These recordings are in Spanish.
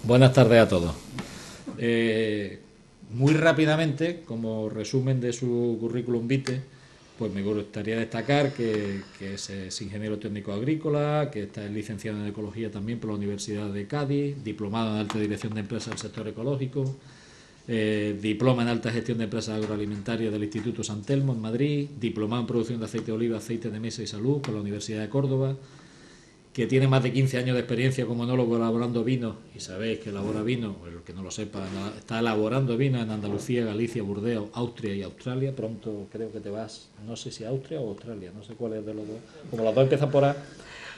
Buenas tardes a todos. Muy rápidamente, como resumen de su currículum vitae, pues me gustaría destacar que es ingeniero técnico agrícola, que está licenciado en ecología también por la Universidad de Cádiz, diplomado en alta dirección de empresas del sector ecológico, diploma en alta gestión de empresas agroalimentarias del Instituto San Telmo en Madrid, diplomado en producción de aceite de oliva, aceite de mesa y salud por la Universidad de Córdoba, que tiene más de 15 años de experiencia como enólogo elaborando vinos, y sabéis que elabora vino, el que no lo sepa, está elaborando vinos en Andalucía, Galicia, Burdeos, Austria y Australia. Pronto creo que te vas, no sé si a Austria o Australia, no sé cuál es de los dos. Como los dos empiezan por A,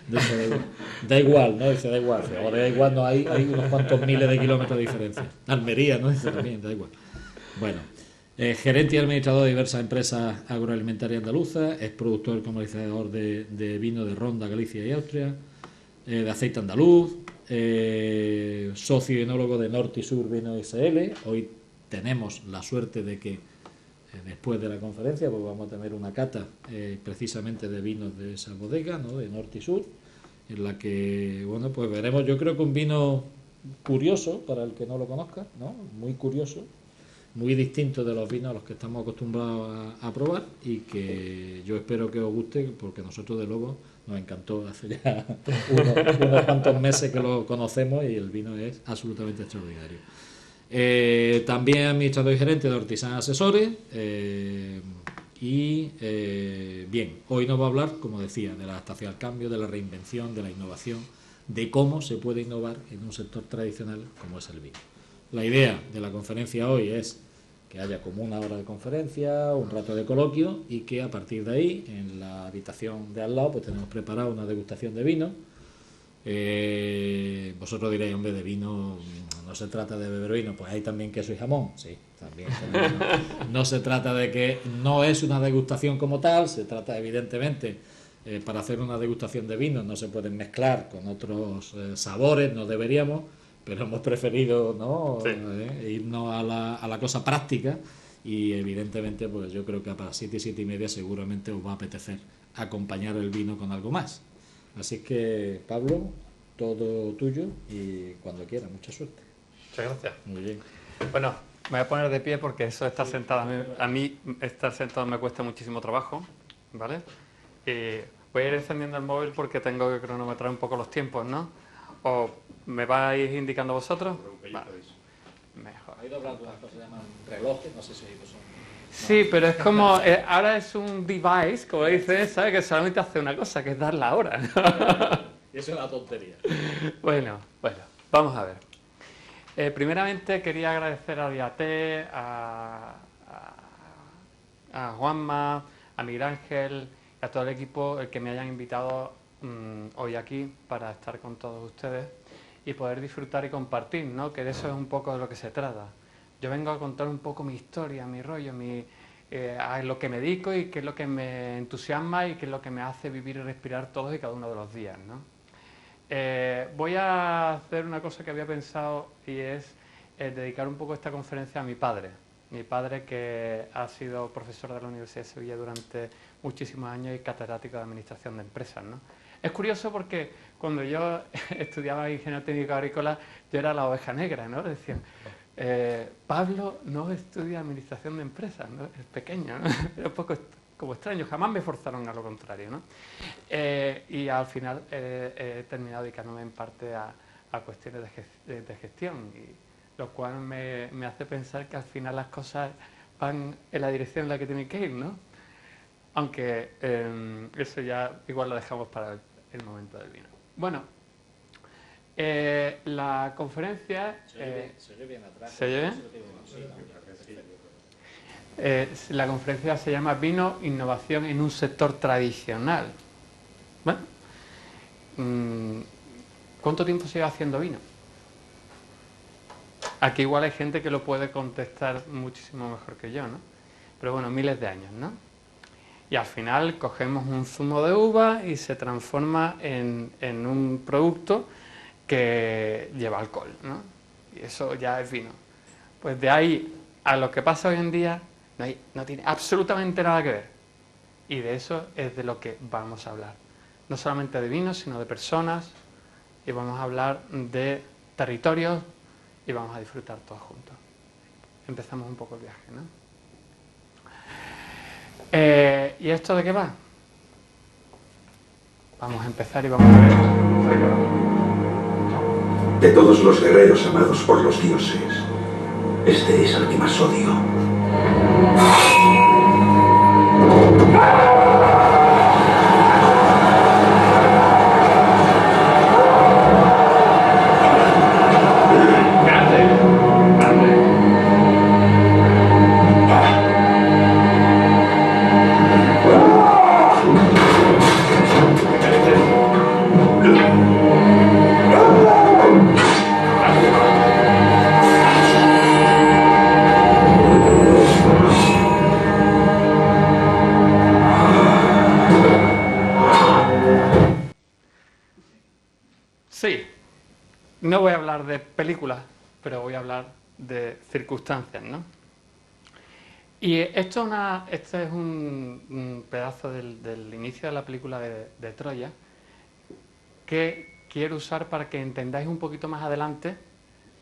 dice, da igual, ¿no? Dice, da igual. O da igual, no, hay unos cuantos miles de kilómetros de diferencia. Almería, ¿no? Dice también, da igual. Bueno, gerente y administrador de diversas empresas agroalimentarias andaluzas, es productor y comercializador de vino de Ronda, Galicia y Austria, de aceite andaluz, socio y enólogo de Norte y Sur Vino SL. Hoy tenemos la suerte de que después de la conferencia pues vamos a tener una cata precisamente de vinos de esa bodega, ¿no? De Norte y Sur, en la que, bueno, pues veremos, yo creo que un vino curioso para el que no lo conozca, ¿no? Muy curioso, muy distinto de los vinos a los que estamos acostumbrados a probar, y que yo espero que os guste, porque nosotros de Lobo nos encantó hace ya unos cuantos meses que lo conocemos y el vino es absolutamente extraordinario. También administrador y gerente de Ortisan Asesores. Bien, hoy nos va a hablar, como decía, de la adaptación al cambio, de la reinvención, de la innovación, de cómo se puede innovar en un sector tradicional como es el vino. La idea de la conferencia hoy es que haya como una hora de conferencia, un rato de coloquio, y que a partir de ahí, en la habitación de al lado, pues tenemos preparada una degustación de vino. Vosotros diréis, hombre, de vino no se trata de beber vino, pues hay también queso y jamón. Sí, también. No se trata de que no es una degustación como tal, se trata evidentemente, para hacer una degustación de vino no se pueden mezclar con otros sabores, no deberíamos, pero hemos preferido, ¿no? Sí. Irnos a la cosa práctica, y evidentemente pues yo creo que para 7 y 7 y media seguramente os va a apetecer acompañar el vino con algo más. Así que, Pablo, todo tuyo y cuando quieras, mucha suerte. Muchas gracias. Muy bien. Bueno, me voy a poner de pie porque eso de estar sentado, a mí estar sentado me cuesta muchísimo trabajo, ¿vale? Voy a ir encendiendo el móvil porque tengo que cronometrar un poco los tiempos, ¿no? ¿O me vais indicando vosotros? Vale. Mejor. He oído hablar de unas cosas que se llaman relojes, no sé si son... Sí, pero es como, ahora es un device, como dices, ¿sabes? Que solamente hace una cosa, que es dar la hora. Y eso es una tontería. Bueno, vamos a ver. Primeramente quería agradecer a Diaté, a Juanma, a Miguel Ángel y a todo el equipo el que me hayan invitado hoy aquí para estar con todos ustedes y poder disfrutar y compartir, ¿no? Que de eso es un poco de lo que se trata. Yo vengo a contar un poco mi historia, mi rollo, a lo que me dedico y qué es lo que me entusiasma y qué es lo que me hace vivir y respirar todos y cada uno de los días, ¿no? Voy a hacer una cosa que había pensado, y es dedicar un poco esta conferencia a mi padre. Mi padre, que ha sido profesor de la Universidad de Sevilla durante muchísimos años y catedrático de Administración de Empresas, ¿no? Es curioso porque cuando yo estudiaba Ingeniería Técnica Agrícola, yo era la oveja negra, ¿no? Decían, Pablo no estudia Administración de Empresas, ¿no? Es pequeño, ¿no? Era un poco como extraño, jamás me forzaron a lo contrario, ¿no? Y al final he terminado dedicándome en parte a cuestiones de gestión, y lo cual me hace pensar que al final las cosas van en la dirección en la que tienen que ir, ¿no? Aunque eso ya igual lo dejamos para el momento del vino. Bueno, la conferencia... Se oye bien atrás. ¿Se oye bien? La conferencia se llama Vino, innovación en un sector tradicional. Bueno, ¿cuánto tiempo se lleva haciendo vino? Aquí igual hay gente que lo puede contestar muchísimo mejor que yo, ¿no? Pero bueno, miles de años, ¿no? Y al final cogemos un zumo de uva y se transforma en un producto que lleva alcohol, ¿no? Y eso ya es vino. Pues de ahí a lo que pasa hoy en día no tiene absolutamente nada que ver. Y de eso es de lo que vamos a hablar. No solamente de vinos, sino de personas, y vamos a hablar de territorios, y vamos a disfrutar todos juntos. Empezamos un poco el viaje, ¿no? ¿Y esto de qué va? Vamos a empezar y vamos a ver. De todos los guerreros amados por los dioses, este es al que más odio. Sí, no voy a hablar de películas, pero voy a hablar de circunstancias, ¿no? Y este es un pedazo del inicio de la película de Troya que quiero usar para que entendáis un poquito más adelante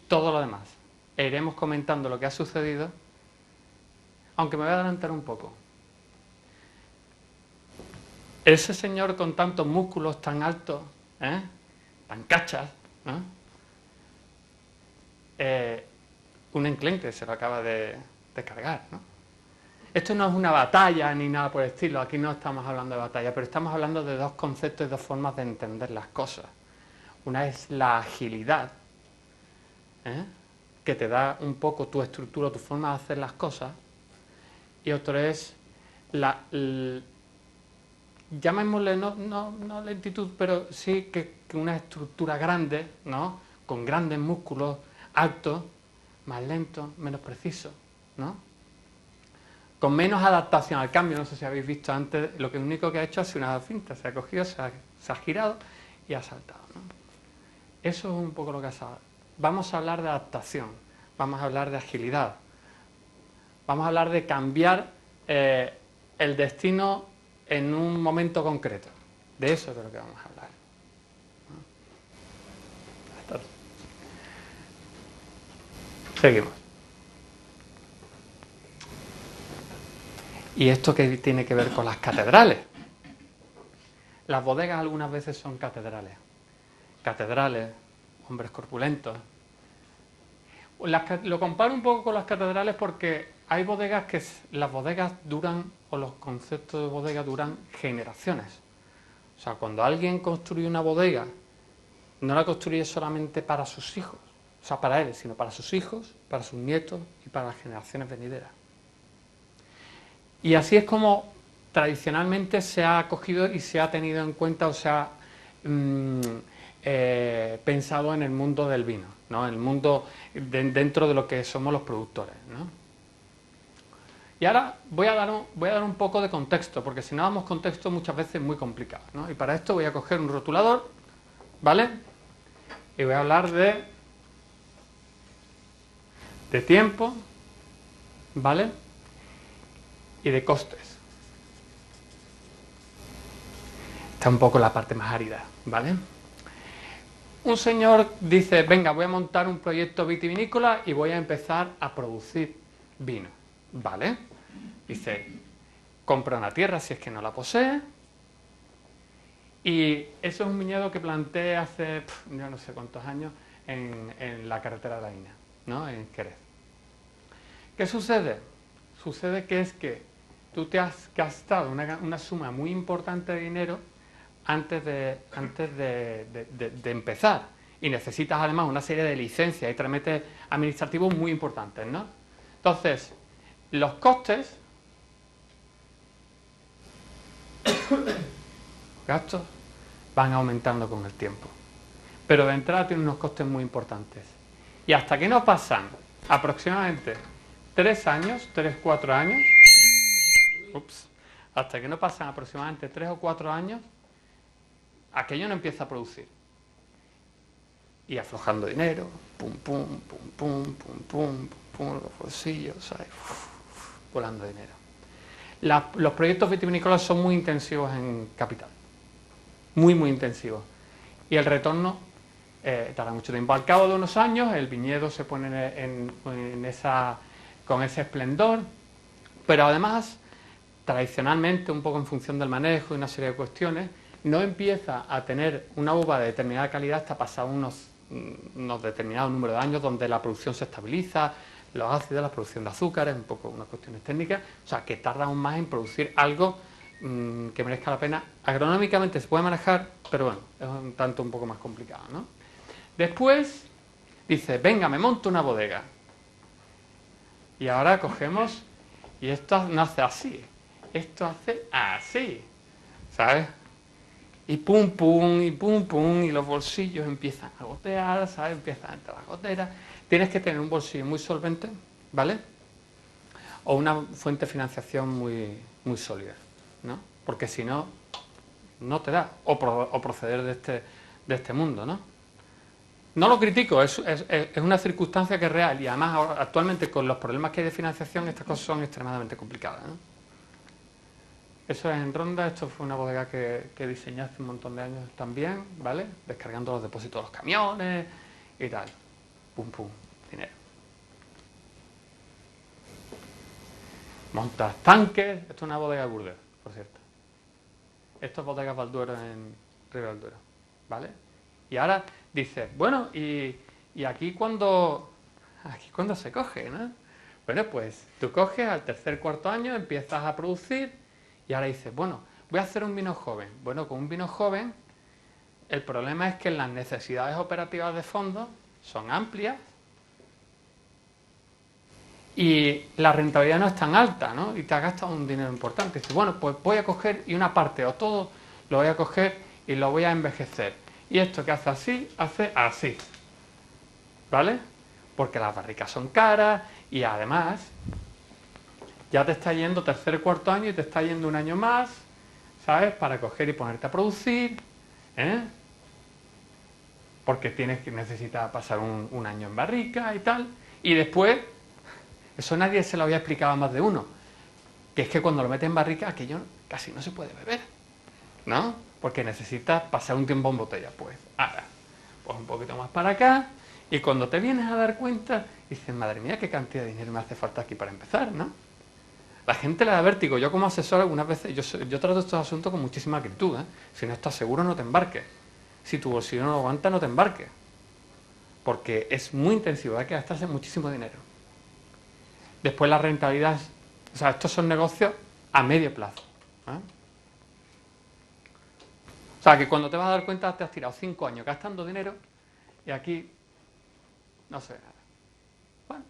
todo lo demás. E iremos comentando lo que ha sucedido, aunque me voy a adelantar un poco. Ese señor con tantos músculos tan altos, tan cachas, ¿no? Un enclenque se lo acaba de cargar, ¿no? Esto no es una batalla ni nada por el estilo, aquí no estamos hablando de batalla, pero estamos hablando de dos conceptos y dos formas de entender las cosas. Una es la agilidad, que te da un poco tu estructura, tu forma de hacer las cosas, y otro es llamémosle no lentitud, pero sí que una estructura grande, ¿no? Con grandes músculos, altos, más lento, menos preciso, ¿no? Con menos adaptación al cambio. No sé si habéis visto antes, lo que único que ha hecho ha sido una finta, se ha cogido, se ha girado y ha saltado, ¿no? Eso es un poco lo que ha pasado. Vamos a hablar de adaptación, vamos a hablar de agilidad, vamos a hablar de cambiar el destino en un momento concreto. De eso es de lo que vamos a hablar. Seguimos. ¿Y esto qué tiene que ver con las catedrales? Las bodegas algunas veces son catedrales. Catedrales, hombres corpulentos. Lo comparo un poco con las catedrales porque hay bodegas que las bodegas duran, o los conceptos de bodega duran generaciones. O sea, cuando alguien construye una bodega, no la construye solamente para sus hijos, o sea, para él, sino para sus hijos, para sus nietos y para las generaciones venideras. Y así es como tradicionalmente se ha acogido y se ha tenido en cuenta, o se ha pensado en el mundo del vino, ¿no? El mundo dentro de lo que somos los productores, ¿no? Y ahora voy a dar un poco de contexto, porque si no damos contexto muchas veces es muy complicado, ¿no? Y para esto voy a coger un rotulador, ¿vale? Y voy a hablar de tiempo, ¿vale? Y de costes. Está un poco la parte más árida, ¿vale? Un señor dice, venga, voy a montar un proyecto vitivinícola y voy a empezar a producir vino, ¿vale? Dice, compra una tierra si es que no la posee, y eso es un viñedo que planté hace, yo no sé cuántos años, en la carretera de la Ina, ¿no? En Jerez. ¿Qué sucede? Sucede que tú te has gastado una suma muy importante de dinero antes de empezar, y necesitas además una serie de licencias y trámites administrativos muy importantes, ¿no? Entonces, los costes, gastos, van aumentando con el tiempo, pero de entrada tienen unos costes muy importantes, y hasta que no pasan aproximadamente 3 años, 4 años, hasta que no pasan aproximadamente 3 o 4 años, aquello no empieza a producir. Y aflojando dinero, pum, pum, pum, pum, pum, pum, pum, los bolsillos, ¿sabes? Volando dinero. Los proyectos vitivinícolas son muy intensivos en capital. Muy, muy intensivos. Y el retorno tarda mucho tiempo. Al cabo de unos años el viñedo se pone con ese esplendor, pero además, tradicionalmente, un poco en función del manejo y una serie de cuestiones, no empieza a tener una uva de determinada calidad hasta pasar unos determinados número de años, donde la producción se estabiliza, los ácidos, la producción de azúcares, un poco unas cuestiones técnicas, o sea, que tarda aún más en producir algo que merezca la pena. Agronómicamente se puede manejar, pero bueno, es un tanto un poco más complicado, ¿no? Después dice, venga, me monto una bodega. Y ahora cogemos, y esto no hace así, esto hace así, ¿sabes? Y pum, pum, y pum, pum, y los bolsillos empiezan a gotear, ¿sabes? Empiezan a entrar las goteras. Tienes que tener un bolsillo muy solvente, ¿vale? O una fuente de financiación muy, muy sólida, ¿no? Porque si no, no te da. O proceder de este mundo, ¿no? No lo critico, es una circunstancia que es real, y además ahora, actualmente con los problemas que hay de financiación, estas cosas son extremadamente complicadas, ¿no? Eso es en Ronda. Esto fue una bodega que diseñé hace un montón de años también, ¿vale? Descargando los depósitos de los camiones y tal. Pum, pum, dinero. Montas tanques. Esto es una bodega de Burdeos, por cierto. Esto es bodega Valduero en Río Valduero, ¿vale? Y ahora dices, bueno, y aquí cuando se coge, ¿no? Bueno, pues tú coges al tercer, cuarto año, empiezas a producir. Y ahora dices, bueno, voy a hacer un vino joven. Bueno, con un vino joven, el problema es que las necesidades operativas de fondo son amplias y la rentabilidad no es tan alta, ¿no? Y te has gastado un dinero importante. Y dices, bueno, pues voy a coger y una parte o todo lo voy a coger y lo voy a envejecer. Y esto que hace así, ¿vale? Porque las barricas son caras y además ya te está yendo tercer, cuarto año y te está yendo un año más, ¿sabes? Para coger y ponerte a producir, ¿eh? Porque necesitas pasar un año en barrica y tal. Y después, eso nadie se lo había explicado a más de uno, que es que cuando lo metes en barrica aquello casi no se puede beber, ¿no? Porque necesitas pasar un tiempo en botella. Pues ahora, pues un poquito más para acá, y cuando te vienes a dar cuenta, dices, madre mía, qué cantidad de dinero me hace falta aquí para empezar, ¿no? La gente le da vértigo. Yo como asesor algunas veces, yo trato estos asuntos con muchísima acritud, ¿eh? Si no estás seguro, no te embarques. Si tu bolsillo no lo aguanta, no te embarques. Porque es muy intensivo, hay que gastarse muchísimo dinero. Después la rentabilidad, o sea, estos son negocios a medio plazo, ¿eh? O sea, que cuando te vas a dar cuenta te has tirado 5 años gastando dinero y aquí no sé nada. Bueno.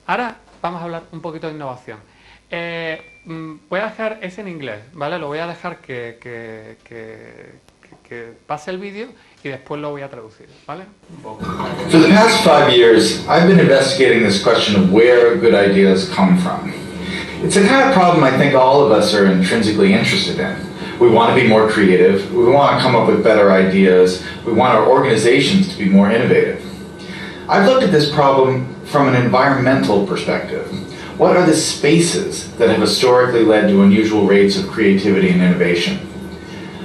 Ahora vamos a hablar un poquito de innovación. Voy a dejar ese en inglés, ¿vale? Lo voy a dejar que pase el vídeo y después lo voy a traducir, ¿vale? For the past 5 years, I've been investigating this question of where good ideas come from. It's a kind of problem I think all of us are intrinsically interested in. We want to be more creative, we want to come up with better ideas, we want our organizations to be more innovative. I've looked at this problem from an environmental perspective. What are the spaces that have historically led to unusual rates of creativity and innovation?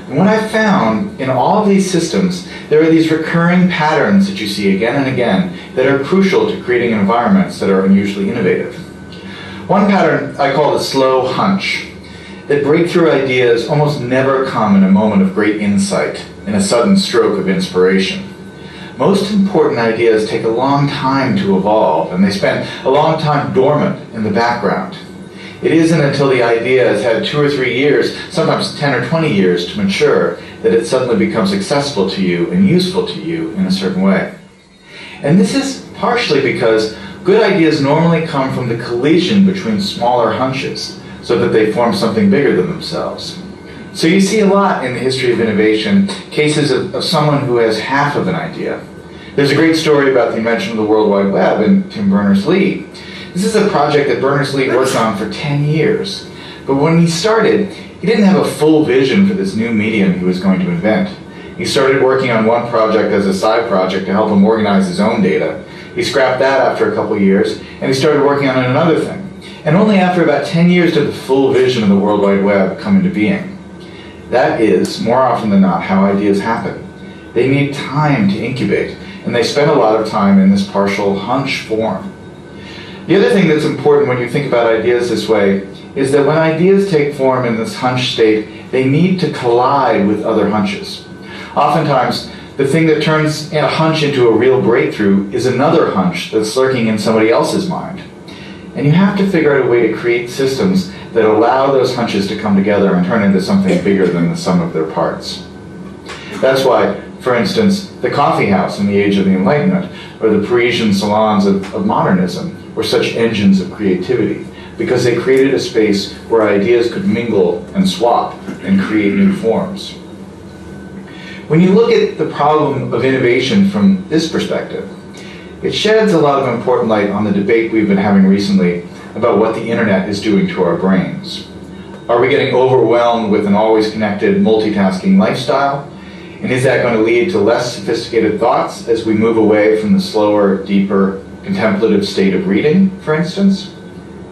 And what I've found in all of these systems, there are these recurring patterns that you see again and again that are crucial to creating environments that are unusually innovative. One pattern I call the slow hunch, that breakthrough ideas almost never come in a moment of great insight, in a sudden stroke of inspiration. Most important ideas take a long time to evolve, and they spend a long time dormant in the background. It isn't until the idea has had 2 or 3 years, sometimes 10 or 20 years to mature, that it suddenly becomes accessible to you and useful to you in a certain way. And this is partially because good ideas normally come from the collision between smaller hunches, so that they form something bigger than themselves. So you see a lot in the history of innovation, cases of someone who has half of an idea. There's a great story about the invention of the World Wide Web and Tim Berners-Lee. This is a project that Berners-Lee worked on for 10 years. But when he started, he didn't have a full vision for this new medium he was going to invent. He started working on one project as a side project to help him organize his own data. He scrapped that after a couple of years, and he started working on another thing. And only after about 10 years did the full vision of the World Wide Web come into being. That is, more often than not, how ideas happen. They need time to incubate, and they spend a lot of time in this partial hunch form. The other thing that's important when you think about ideas this way is that when ideas take form in this hunch state, they need to collide with other hunches. Oftentimes, the thing that turns a hunch into a real breakthrough is another hunch that's lurking in somebody else's mind. And you have to figure out a way to create systems that allow those hunches to come together and turn into something bigger than the sum of their parts. That's why, for instance, the coffee house in the age of the Enlightenment, or the Parisian salons of modernism, were such engines of creativity, because they created a space where ideas could mingle and swap and create new forms. When you look at the problem of innovation from this perspective, it sheds a lot of important light on the debate we've been having recently about what the internet is doing to our brains. Are we getting overwhelmed with an always connected, multitasking lifestyle? And is that going to lead to less sophisticated thoughts as we move away from the slower, deeper, contemplative state of reading, for instance?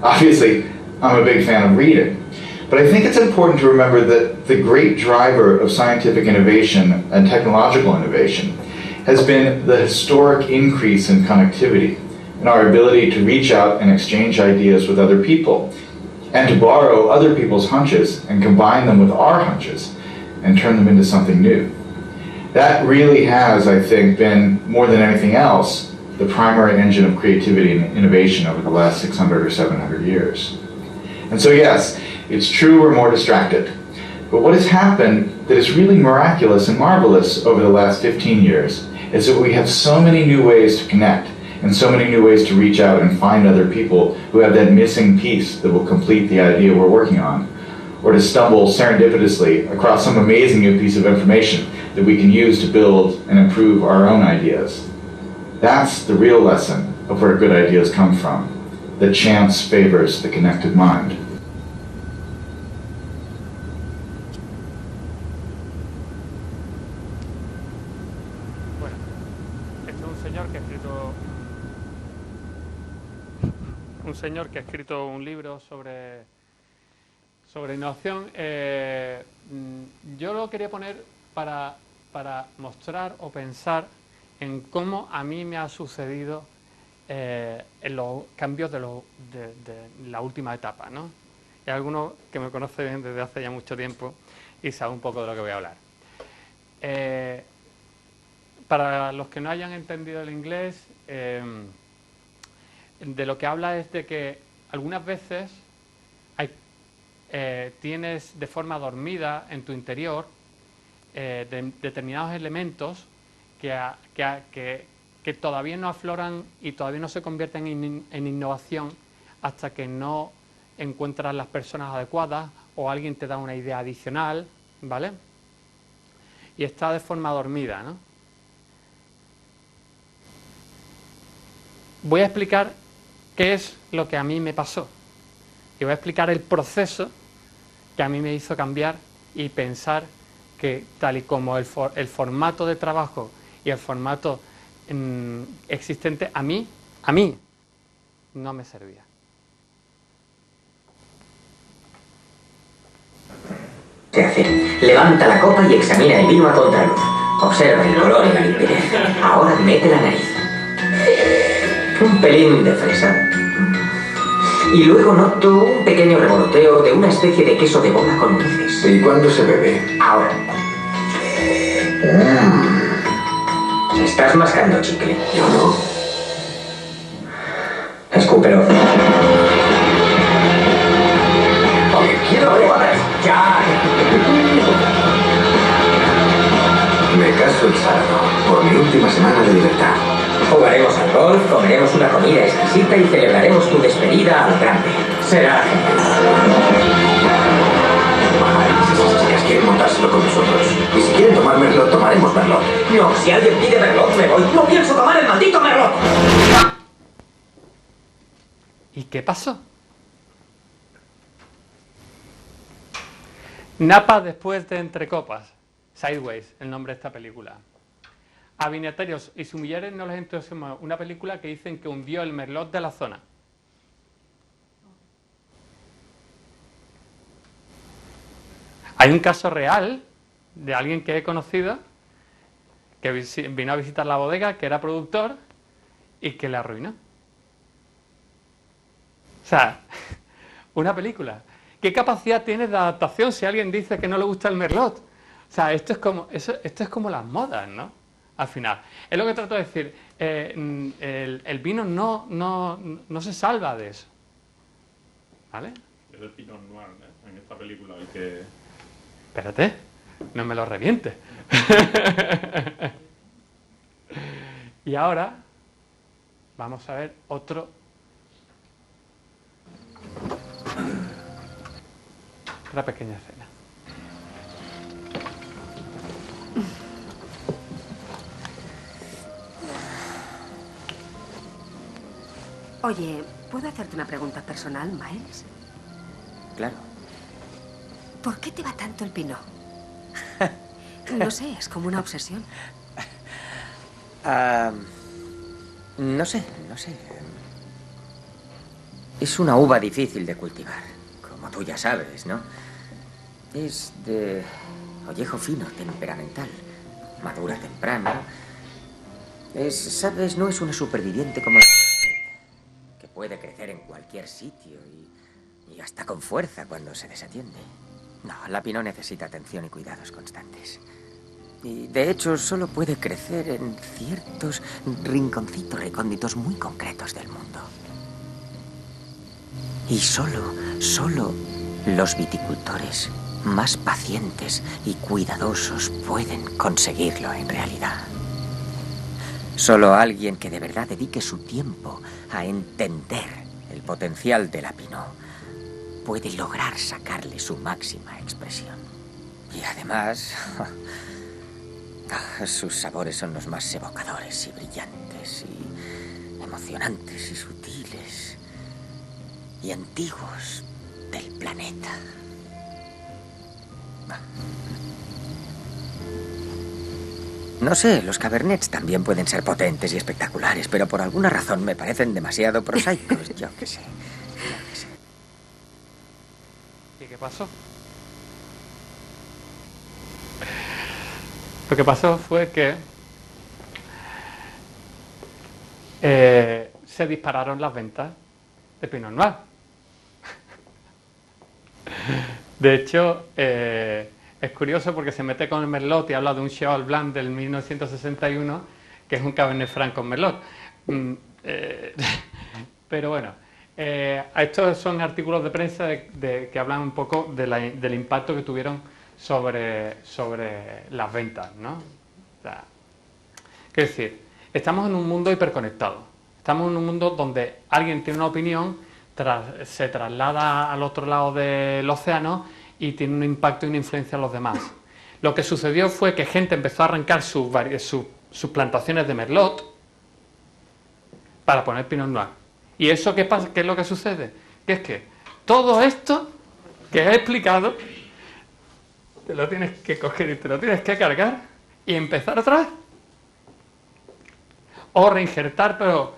Obviously, I'm a big fan of reading, but I think it's important to remember that the great driver of scientific innovation and technological innovation has been the historic increase in connectivity and our ability to reach out and exchange ideas with other people, and to borrow other people's hunches and combine them with our hunches and turn them into something new. That really has, I think, been, more than anything else, the primary engine of creativity and innovation over the last 600 or 700 years. And so yes, it's true we're more distracted. But what has happened that is really miraculous and marvelous over the last 15 years is that we have so many new ways to connect and so many new ways to reach out and find other people who have that missing piece that will complete the idea we're working on, or to stumble serendipitously across some amazing new piece of information that we can use to build and improve our own ideas. That's the real lesson of where good ideas come from, that chance favors the connected mind. Bueno, este es un señor que ha escrito un libro sobre innovación. Yo lo quería poner para mostrar o pensar en cómo a mí me ha sucedido en los cambios de la última etapa, ¿no? Hay algunos que me conocen desde hace ya mucho tiempo y saben un poco de lo que voy a hablar. Para los que no hayan entendido el inglés, de lo que habla es de que algunas veces tienes de forma dormida en tu interior determinados elementos que todavía no afloran y todavía no se convierten en innovación hasta que no encuentras las personas adecuadas o alguien te da una idea adicional, ¿vale? Y está de forma dormida, ¿no? Voy a explicar qué es lo que a mí me pasó y voy a explicar el proceso que a mí me hizo cambiar y pensar que tal y como el formato de trabajo y el formato existente a mí no me servía. Se hace. Levanta la copa y examina el vino a contraluz. Observa el color y la limpidez. Ahora mete la nariz. Un pelín de fresa. Y luego noto un pequeño revoloteo de una especie de queso de bola con nueces. ¿Y cuándo se bebe? Ahora. Estás mascando chicle. Yo no. Escúpelo. Quiero probar. ¡Ya! Me caso el sábado, por mi última semana de libertad. Jugaremos al golf, comeremos una comida exquisita y celebraremos tu despedida al grande. Será genial. Si esas chicas quieren montárselo con nosotros. Y si quieren tomar merlot, tomaremos merlot. No, si alguien pide merlot, me voy. No pienso tomar el maldito merlot. ¿Y qué pasó? Napa después de Entre Copas. Sideways, el nombre de esta película. A vinatarios y sumilleres no les entusiasmó una película que dicen que hundió el merlot de la zona. Hay un caso real de alguien que he conocido que vino a visitar la bodega, que era productor y que le arruinó. O sea, una película. ¿Qué capacidad tiene de adaptación si alguien dice que no le gusta el merlot? O sea, esto es como las modas, ¿no? Al final. Es lo que trato de decir. El vino no se salva de eso. ¿Vale? Es el Pinot Noir, ¿eh? En esta película el que... Espérate, no me lo revientes. Y ahora vamos a ver otra pequeña escena. Oye, ¿puedo hacerte una pregunta personal, Miles? Claro. ¿Por qué te va tanto el Pinot? No sé, es como una obsesión. No sé. Es una uva difícil de cultivar, como tú ya sabes, ¿no? Es de ollejo fino, temperamental, madura temprano. ¿Sabes? No es una superviviente como la que puede crecer en cualquier sitio y hasta con fuerza cuando se desatiende. No, la Pinot necesita atención y cuidados constantes. Y de hecho solo puede crecer en ciertos rinconcitos recónditos muy concretos del mundo. Y solo los viticultores más pacientes y cuidadosos pueden conseguirlo en realidad. Solo alguien que de verdad dedique su tiempo a entender el potencial de la Pinot puede lograr sacarle su máxima expresión. Y además, sus sabores son los más evocadores y brillantes y emocionantes y sutiles y antiguos del planeta. No sé, los cabernets también pueden ser potentes y espectaculares, pero por alguna razón me parecen demasiado prosaicos, yo qué sé. ¿Y qué pasó? Lo que pasó fue que se dispararon las ventas de Pinot Noir. De hecho, es curioso porque se mete con el Merlot y habla de un Cheval Blanc del 1961, que es un Cabernet Franc con Merlot. Pero bueno, estos son artículos de prensa que hablan un poco del impacto que tuvieron sobre las ventas, ¿no? O sea, quiero decir, estamos en un mundo hiperconectado. Estamos en un mundo donde alguien tiene una opinión, se traslada al otro lado del océano y tiene un impacto y una influencia en los demás. Lo que sucedió fue que gente empezó a arrancar sus plantaciones de Merlot para poner Pinot Noir. ¿Y eso qué pasa? ¿Qué es lo que sucede? Que es que todo esto que he explicado te lo tienes que coger y te lo tienes que cargar y empezar otra vez. O reinjertar, pero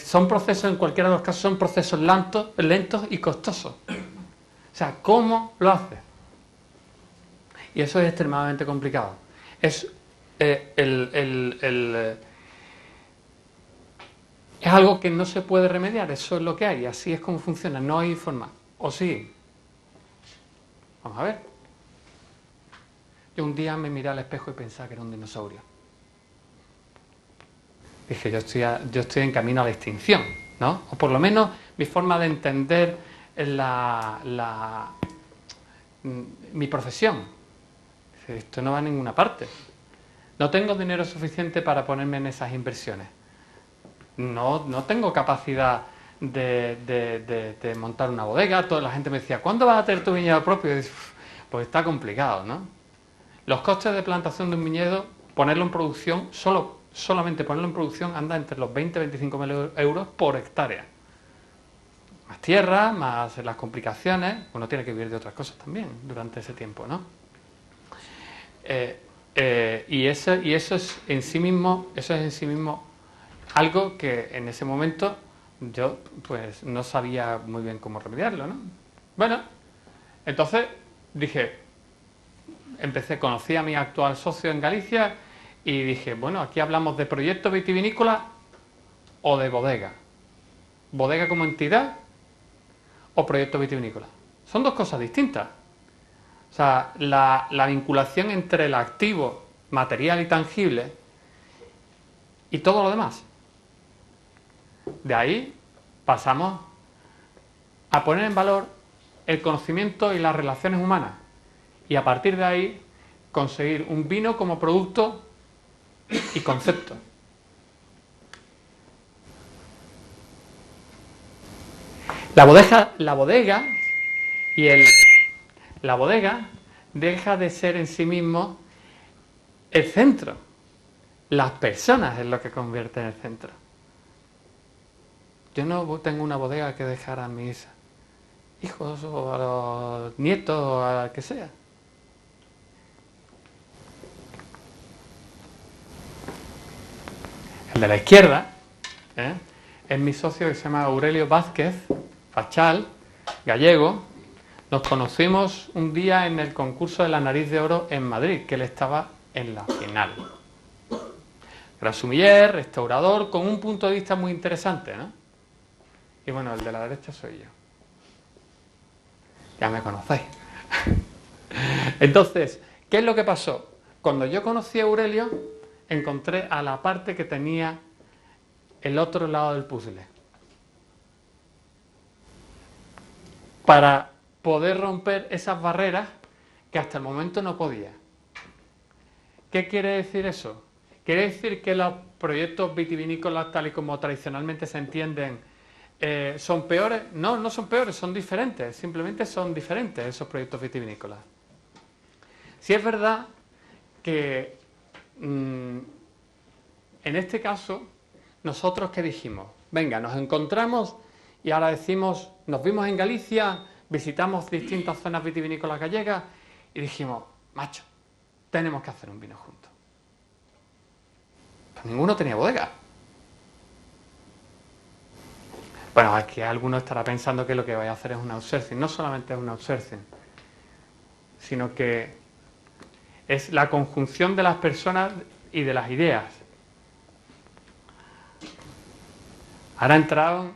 son procesos, en cualquiera de los casos, son procesos lentos y costosos. O sea, ¿cómo lo haces? Y eso es extremadamente complicado. Es algo que no se puede remediar, eso es lo que hay, así es como funciona, no hay forma. ¿O sí? Vamos a ver. Yo un día me miré al espejo y pensaba que era un dinosaurio. Dije, yo estoy en camino a la extinción, ¿no? O por lo menos mi forma de entender mi profesión. Dije, esto no va a ninguna parte. No tengo dinero suficiente para ponerme en esas inversiones. No tengo capacidad de montar una bodega. Toda la gente me decía, ¿cuándo vas a tener tu viñedo propio? Y dije, pues está complicado, ¿no? Los costes de plantación de un viñedo, ponerlo en producción, solamente ponerlo en producción anda entre los 20 y 25 mil euros por hectárea. Más tierra, más las complicaciones. Uno tiene que vivir de otras cosas también durante ese tiempo, ¿no? Y eso es en sí mismo algo que en ese momento yo pues no sabía muy bien cómo remediarlo, ¿no? Bueno, entonces dije, conocí a mi actual socio en Galicia y dije, bueno, aquí hablamos de proyecto vitivinícola o de bodega. Bodega como entidad o proyecto vitivinícola. Son dos cosas distintas. O sea, la vinculación entre el activo material y tangible y todo lo demás. De ahí pasamos a poner en valor el conocimiento y las relaciones humanas. Y a partir de ahí conseguir un vino como producto y concepto. La bodega deja de ser en sí mismo el centro. Las personas es lo que convierte en el centro. Yo no tengo una bodega que dejar a mis hijos o a los nietos o a que sea. El de la izquierda es mi socio que se llama Aurelio Vázquez Fachal, gallego. Nos conocimos un día en el concurso de la Nariz de Oro en Madrid, que él estaba en la final. Gran sommelier, restaurador, con un punto de vista muy interesante, ¿no? Y bueno, el de la derecha soy yo. Ya me conocéis. Entonces, ¿qué es lo que pasó? Cuando yo conocí a Aurelio, encontré a la parte que tenía el otro lado del puzzle. Para poder romper esas barreras que hasta el momento no podía. ¿Qué quiere decir eso? ¿Quiere decir que los proyectos vitivinícolas, tal y como tradicionalmente se entienden, son peores? No, no son peores, son diferentes. Simplemente son diferentes esos proyectos vitivinícolas. Sí es verdad que en este caso, nosotros ¿qué dijimos? Venga, nos encontramos y ahora decimos, nos vimos en Galicia, visitamos distintas zonas vitivinícolas gallegas y dijimos, macho, tenemos que hacer un vino juntos. Pues ninguno tenía bodega. Bueno, aquí alguno estará pensando que lo que voy a hacer es un outsourcing. No solamente es un outsourcing, sino que es la conjunción de las personas y de las ideas. Ahora ha entrado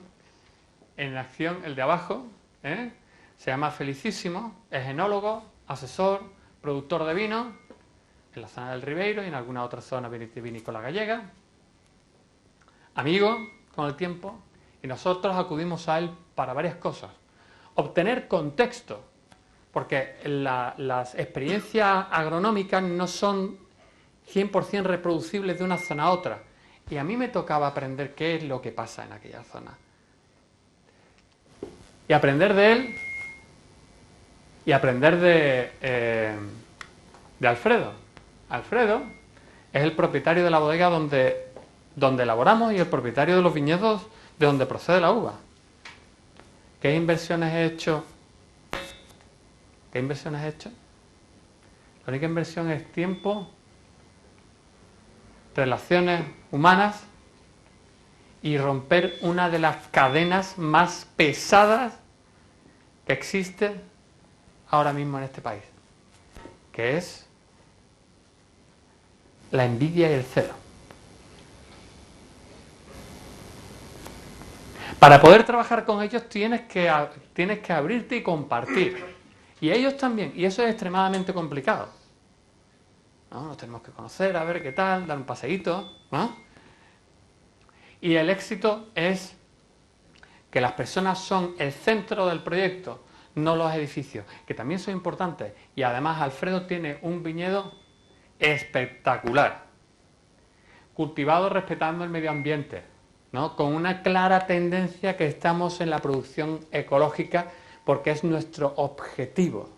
en acción el de abajo, se llama Felicísimo, es enólogo, asesor, productor de vino en la zona del Ribeiro y en alguna otra zona vitivinícola gallega, amigo con el tiempo, y nosotros acudimos a él para varias cosas. Obtener contexto, porque las experiencias agronómicas no son 100% reproducibles de una zona a otra, y a mí me tocaba aprender qué es lo que pasa en aquella zona. Y aprender de él, y aprender de Alfredo. Alfredo es el propietario de la bodega donde elaboramos y el propietario de los viñedos de donde procede la uva. ¿Qué inversiones he hecho? ¿Qué inversiones he hecho? La única inversión es tiempo, relaciones humanas y romper una de las cadenas más pesadas que existe ahora mismo en este país, que es la envidia y el celo. Para poder trabajar con ellos tienes que abrirte y compartir. Y ellos también, y eso es extremadamente complicado. ¿No? Nos tenemos que conocer, a ver qué tal, dar un paseíto, ¿no? Y el éxito es que las personas son el centro del proyecto, no los edificios, que también son importantes. Y además Alfredo tiene un viñedo espectacular, cultivado respetando el medio ambiente, ¿no? Con una clara tendencia que estamos en la producción ecológica porque es nuestro objetivo.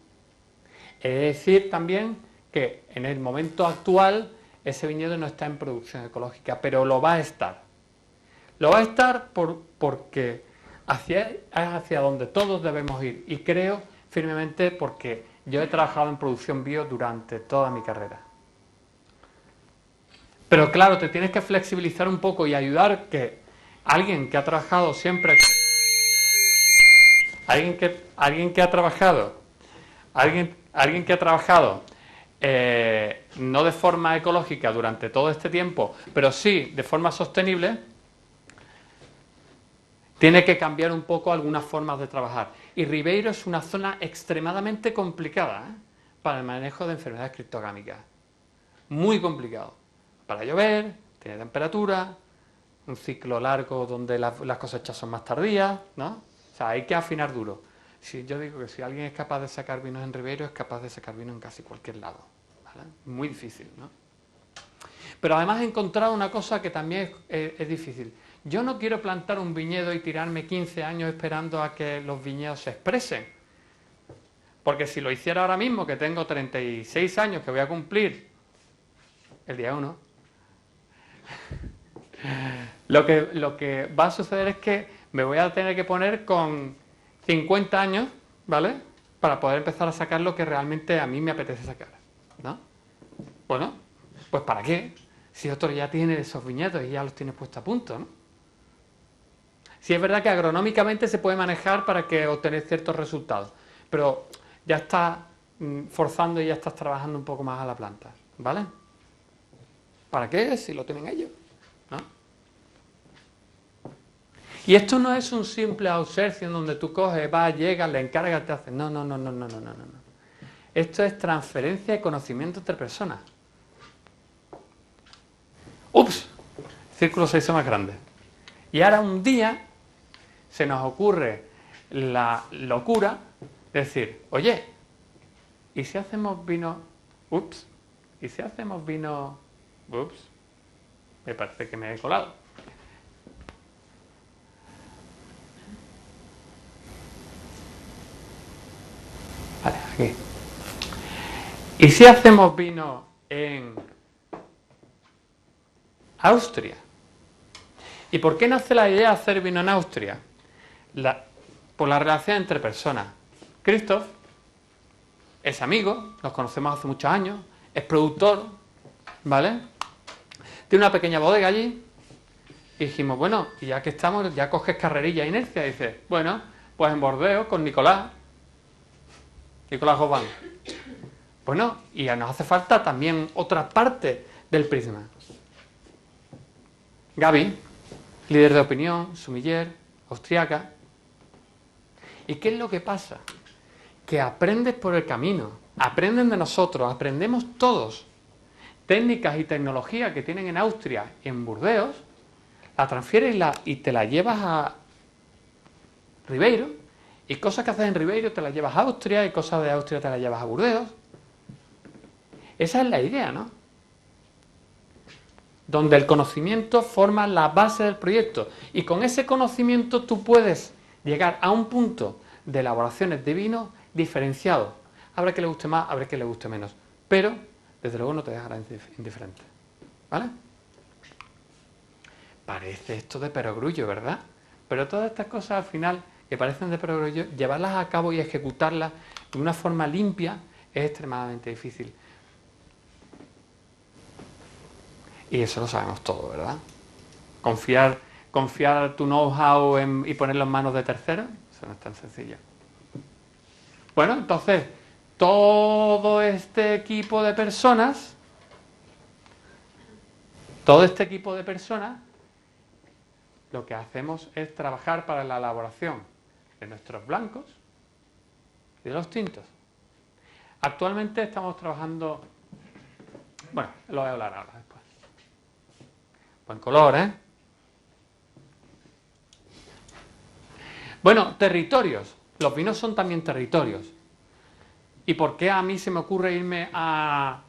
Es decir también que en el momento actual ese viñedo no está en producción ecológica, pero lo va a estar. Lo va a estar porque es hacia donde todos debemos ir, y creo firmemente porque yo he trabajado en producción bio durante toda mi carrera. Pero claro, te tienes que flexibilizar un poco y ayudar que alguien que ha trabajado siempre, alguien que ha trabajado no de forma ecológica durante todo este tiempo, pero sí de forma sostenible, tiene que cambiar un poco algunas formas de trabajar. Y Ribeiro es una zona extremadamente complicada para el manejo de enfermedades criptogámicas. Muy complicado. Para llover, tiene temperatura, un ciclo largo donde las cosechas son más tardías, ¿no? O sea, hay que afinar duro. Si yo digo que si alguien es capaz de sacar vinos en Ribeiro, es capaz de sacar vinos en casi cualquier lado, ¿vale? Muy difícil, ¿no? Pero además he encontrado una cosa que también es difícil. Yo no quiero plantar un viñedo y tirarme 15 años esperando a que los viñedos se expresen. Porque si lo hiciera ahora mismo, que tengo 36 años, que voy a cumplir el día 1, lo que va a suceder es que me voy a tener que poner con 50 años, ¿vale? Para poder empezar a sacar lo que realmente a mí me apetece sacar, ¿no? Bueno, pues ¿para qué? Si otro ya tiene esos viñedos y ya los tiene puestos a punto, ¿no? Sí es verdad que agronómicamente se puede manejar para que obtener ciertos resultados, pero ya estás forzando y ya estás trabajando un poco más a la planta, ¿vale? ¿Para qué? Si lo tienen ellos, ¿no? Y esto no es un simple outsourcing donde tú coges, vas, llegas, le encargas, te haces. No. Esto es transferencia de conocimiento entre personas. ¡Ups! El círculo se hizo más grande. Y ahora un día se nos ocurre la locura de decir, oye, ¿y si hacemos vino? Ups. ¿Y si hacemos vino? Ups. Me parece que me he colado. Vale, aquí. ¿Y si hacemos vino en Austria? ¿Y por qué nace la idea de hacer vino en Austria? Por la relación entre personas. Christoph es amigo, nos conocemos hace muchos años, es productor, ¿vale? Tiene una pequeña bodega allí y dijimos, bueno, y ya que estamos, ya coges carrerilla e inercia, y dices, bueno, pues en Bordeaux con Nicolás Jobán. Bueno, y nos hace falta también otra parte del prisma. Gaby, líder de opinión, sumiller, austriaca. ¿Y qué es lo que pasa? Que aprendes por el camino, aprenden de nosotros, aprendemos todos. Técnicas y tecnología que tienen en Austria y en Burdeos, la transfieres y te la llevas a Ribeiro, y cosas que haces en Ribeiro te las llevas a Austria, y cosas de Austria te las llevas a Burdeos. Esa es la idea, ¿no? Donde el conocimiento forma la base del proyecto, y con ese conocimiento tú puedes llegar a un punto de elaboraciones de vino diferenciado. Habrá que le guste más, habrá que le guste menos, pero desde luego no te dejará indiferente, ¿vale? Parece esto de perogrullo, ¿verdad? Pero todas estas cosas al final que parecen de perogrullo, llevarlas a cabo y ejecutarlas de una forma limpia es extremadamente difícil. Y eso lo sabemos todo, ¿verdad? Confiar tu know-how y ponerlo en manos de terceros, eso no es tan sencillo. Bueno, entonces, todo este equipo de personas, lo que hacemos es trabajar para la elaboración de nuestros blancos y de los tintos. Actualmente estamos trabajando, bueno, lo voy a hablar ahora después. Buen color, ¿eh? Bueno, territorios. Los vinos son también territorios. ¿Y por qué a mí se me ocurre irme a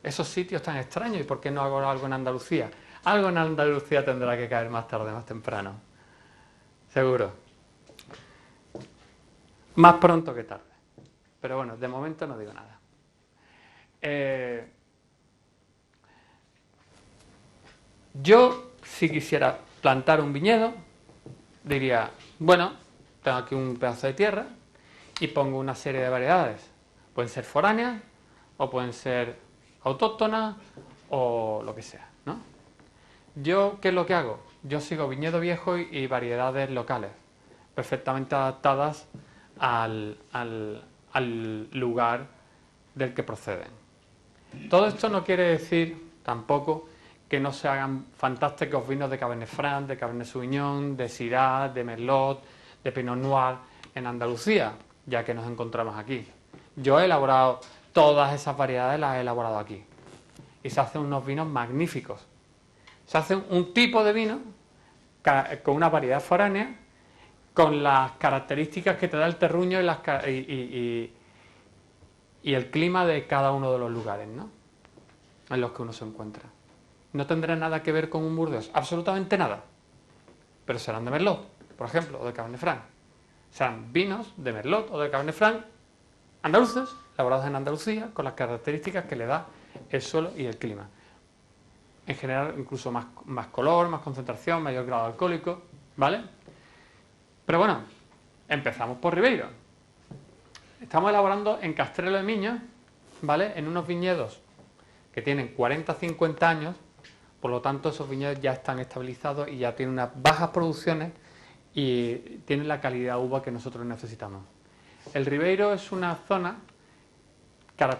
esos sitios tan extraños? ¿Y por qué no hago algo en Andalucía? Algo en Andalucía tendrá que caer más tarde, más temprano. Seguro. Más pronto que tarde. Pero bueno, de momento no digo nada. Yo, si quisiera plantar un viñedo, diría, bueno, tengo aquí un pedazo de tierra y pongo una serie de variedades. Pueden ser foráneas o pueden ser autóctonas o lo que sea, ¿no? Yo, ¿qué es lo que hago? Yo sigo viñedo viejo y variedades locales, perfectamente adaptadas al lugar del que proceden. Todo esto no quiere decir tampoco que no se hagan fantásticos vinos de Cabernet Franc, de Cabernet Sauvignon, de Syrah, de Merlot, de Pinot Noir en Andalucía, ya que nos encontramos aquí. Yo he elaborado todas esas variedades, las he elaborado aquí. Y se hacen unos vinos magníficos. Se hace un tipo de vino con una variedad foránea, con las características que te da el terruño y el clima de cada uno de los lugares, ¿no?, en los que uno se encuentra. No tendrá nada que ver con un Burdeos, absolutamente nada. Pero serán de Merlot, por ejemplo, o de Cabernet Franc. Serán vinos de Merlot o de Cabernet Franc andaluces, elaborados en Andalucía, con las características que le da el suelo y el clima. En general, incluso más color, más concentración, mayor grado alcohólico, ¿vale? Pero bueno, empezamos por Ribeiro. Estamos elaborando en Castrelo de Miño, ¿vale?, en unos viñedos que tienen 40-50 años, por lo tanto esos viñedos ya están estabilizados y ya tienen unas bajas producciones y tienen la calidad de uva que nosotros necesitamos. El Ribeiro es una zona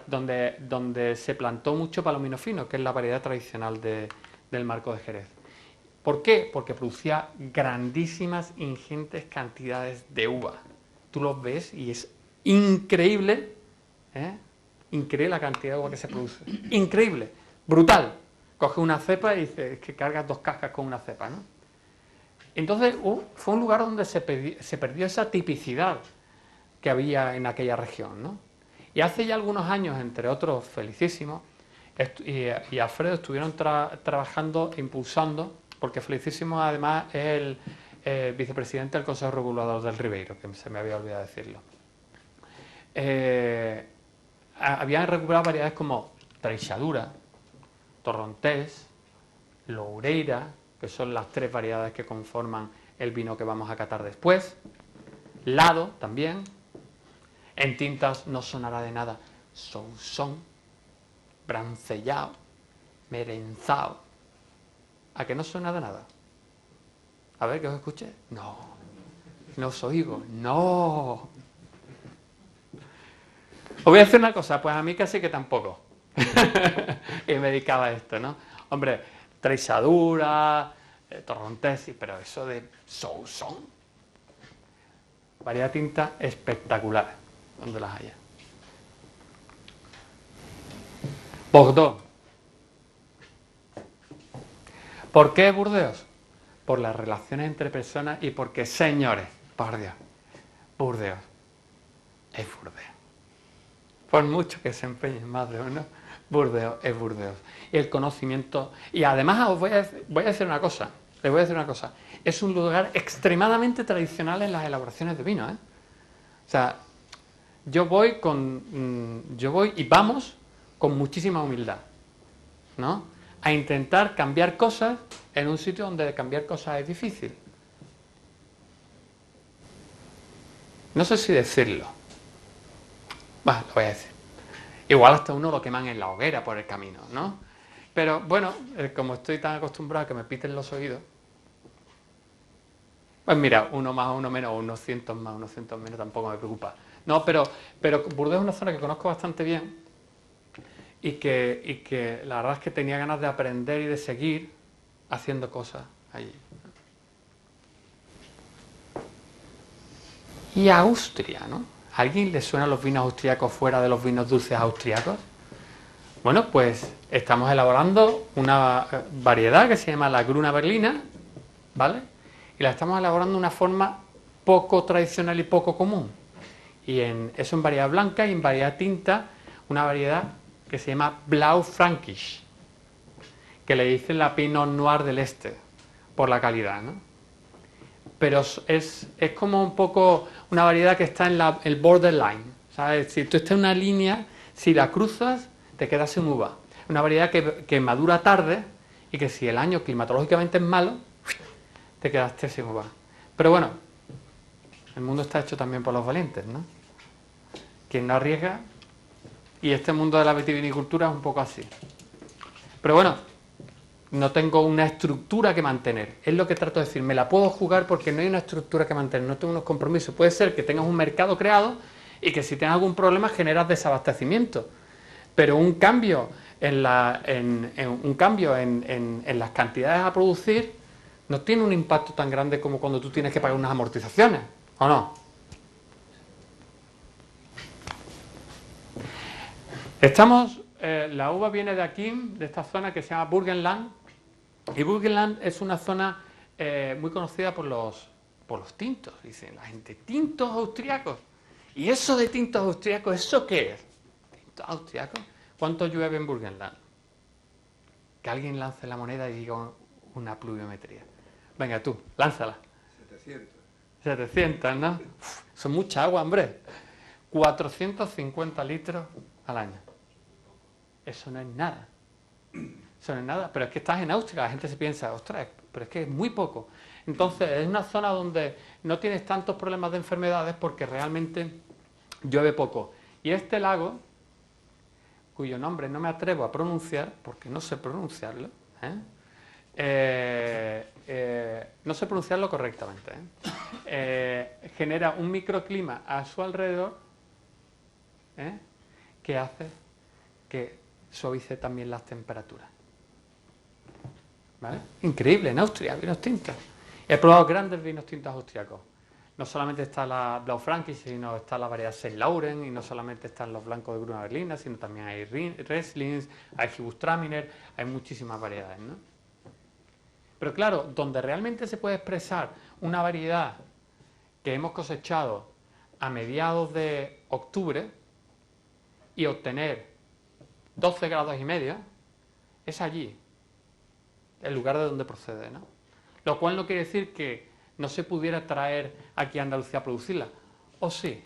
donde se plantó mucho palomino fino, que es la variedad tradicional del Marco de Jerez. ¿Por qué? Porque producía grandísimas, ingentes cantidades de uva. Tú los ves y es increíble, increíble la cantidad de uva que se produce. Increíble, brutal. Coges una cepa y dices, es que cargas 2 cascas con una cepa, ¿no? Entonces fue un lugar donde se perdió esa tipicidad que había en aquella región, ¿no? Y hace ya algunos años, entre otros Felicísimo y Alfredo, estuvieron trabajando e impulsando, porque Felicísimo además es el vicepresidente del Consejo Regulador del Ribeiro, que se me había olvidado decirlo. Habían recuperado variedades como Treixadura, Torrontés, Loureira, que son las 3 variedades que conforman el vino que vamos a catar después. Lado también. En tintas no sonará de nada. Sousson, Brancellao, Merenzao. ¿A que no suena de nada? A ver, que os escuche. No. No os oigo. No. Os voy a decir una cosa, pues a mí casi que tampoco. Y me dedicaba a esto, ¿no? Hombre, Treixadura, Torrontés, pero eso de Sousson. Variedad tinta espectacular, donde las haya. Bordeaux. ¿Por qué Burdeos? Por las relaciones entre personas y porque, señores, por Dios, Burdeos es Burdeos. Por mucho que se empeñen más de uno, Burdeos es Burdeos. Y el conocimiento... Y además os voy a decir una cosa, les voy a decir una cosa. Es un lugar extremadamente tradicional en las elaboraciones de vino, ¿eh? O sea, yo voy y vamos con muchísima humildad, ¿no?, a intentar cambiar cosas en un sitio donde cambiar cosas es difícil. No sé si decirlo. Bueno, lo voy a decir. Igual hasta uno lo queman en la hoguera por el camino, ¿no? Pero bueno, como estoy tan acostumbrado a que me piten los oídos, pues mira, uno más, uno menos, unos cientos más, unos cientos menos, tampoco me preocupa. No, pero Burdeos es una zona que conozco bastante bien y que la verdad es que tenía ganas de aprender y de seguir haciendo cosas allí. Y Austria, ¿no? ¿A alguien le suenan los vinos austríacos fuera de los vinos dulces austríacos? Bueno, pues estamos elaborando una variedad que se llama la Gruna Berlina, ¿vale? Y la estamos elaborando de una forma poco tradicional y poco común. Y eso en variedad blanca y en variedad tinta, una variedad que se llama Blau Fränkisch, que le dicen la Pinot Noir del Este, por la calidad, ¿no? Pero es como un poco una variedad que está en el borderline, ¿sabes? Si tú estás en una línea, si la cruzas, te quedas sin uva. Una variedad que madura tarde y que si el año climatológicamente es malo, te quedaste sin uva. Pero bueno, el mundo está hecho también por los valientes, ¿no? Quien no arriesga, y este mundo de la vitivinicultura es un poco así. Pero bueno, no tengo una estructura que mantener. Es lo que trato de decir. Me la puedo jugar porque no hay una estructura que mantener. No tengo unos compromisos. Puede ser que tengas un mercado creado y que si tienes algún problema generas desabastecimiento. pero un cambio en las cantidades a producir no tiene un impacto tan grande como cuando tú tienes que pagar unas amortizaciones, ¿o no? La uva viene de aquí, de esta zona que se llama Burgenland, y Burgenland es una zona muy conocida por los tintos, dicen la gente, tintos austriacos. ¿Y eso de tintos austriacos, eso qué es? ¿Tintos austriacos? ¿Cuánto llueve en Burgenland? Que alguien lance la moneda y diga una pluviometría. Venga tú, lánzala. 700, ¿no? Uf, son mucha agua, hombre. 450 litros al año. Eso no es nada. Eso no es nada. Pero es que estás en Austria, la gente se piensa, ostras, pero es que es muy poco. Entonces, es una zona donde no tienes tantos problemas de enfermedades porque realmente llueve poco. Y este lago, cuyo nombre no me atrevo a pronunciar, porque no sé pronunciarlo, no sé pronunciarlo correctamente, genera un microclima a su alrededor que hace que suavice también las temperaturas. ¿Vale? Increíble, en Austria, vinos tintos. He probado grandes vinos tintos austriacos. No solamente está la Blaufränkisch, sino está la variedad Saint Laurent, y no solamente están los blancos de Gruner Berliner, sino también hay Rieslings, hay Gewürztraminer, hay muchísimas variedades, ¿no? Pero claro, donde realmente se puede expresar una variedad que hemos cosechado a mediados de octubre y obtener 12 grados y medio, es allí, el lugar de donde procede, ¿no? Lo cual no quiere decir que no se pudiera traer aquí a Andalucía a producirla. ¿O sí?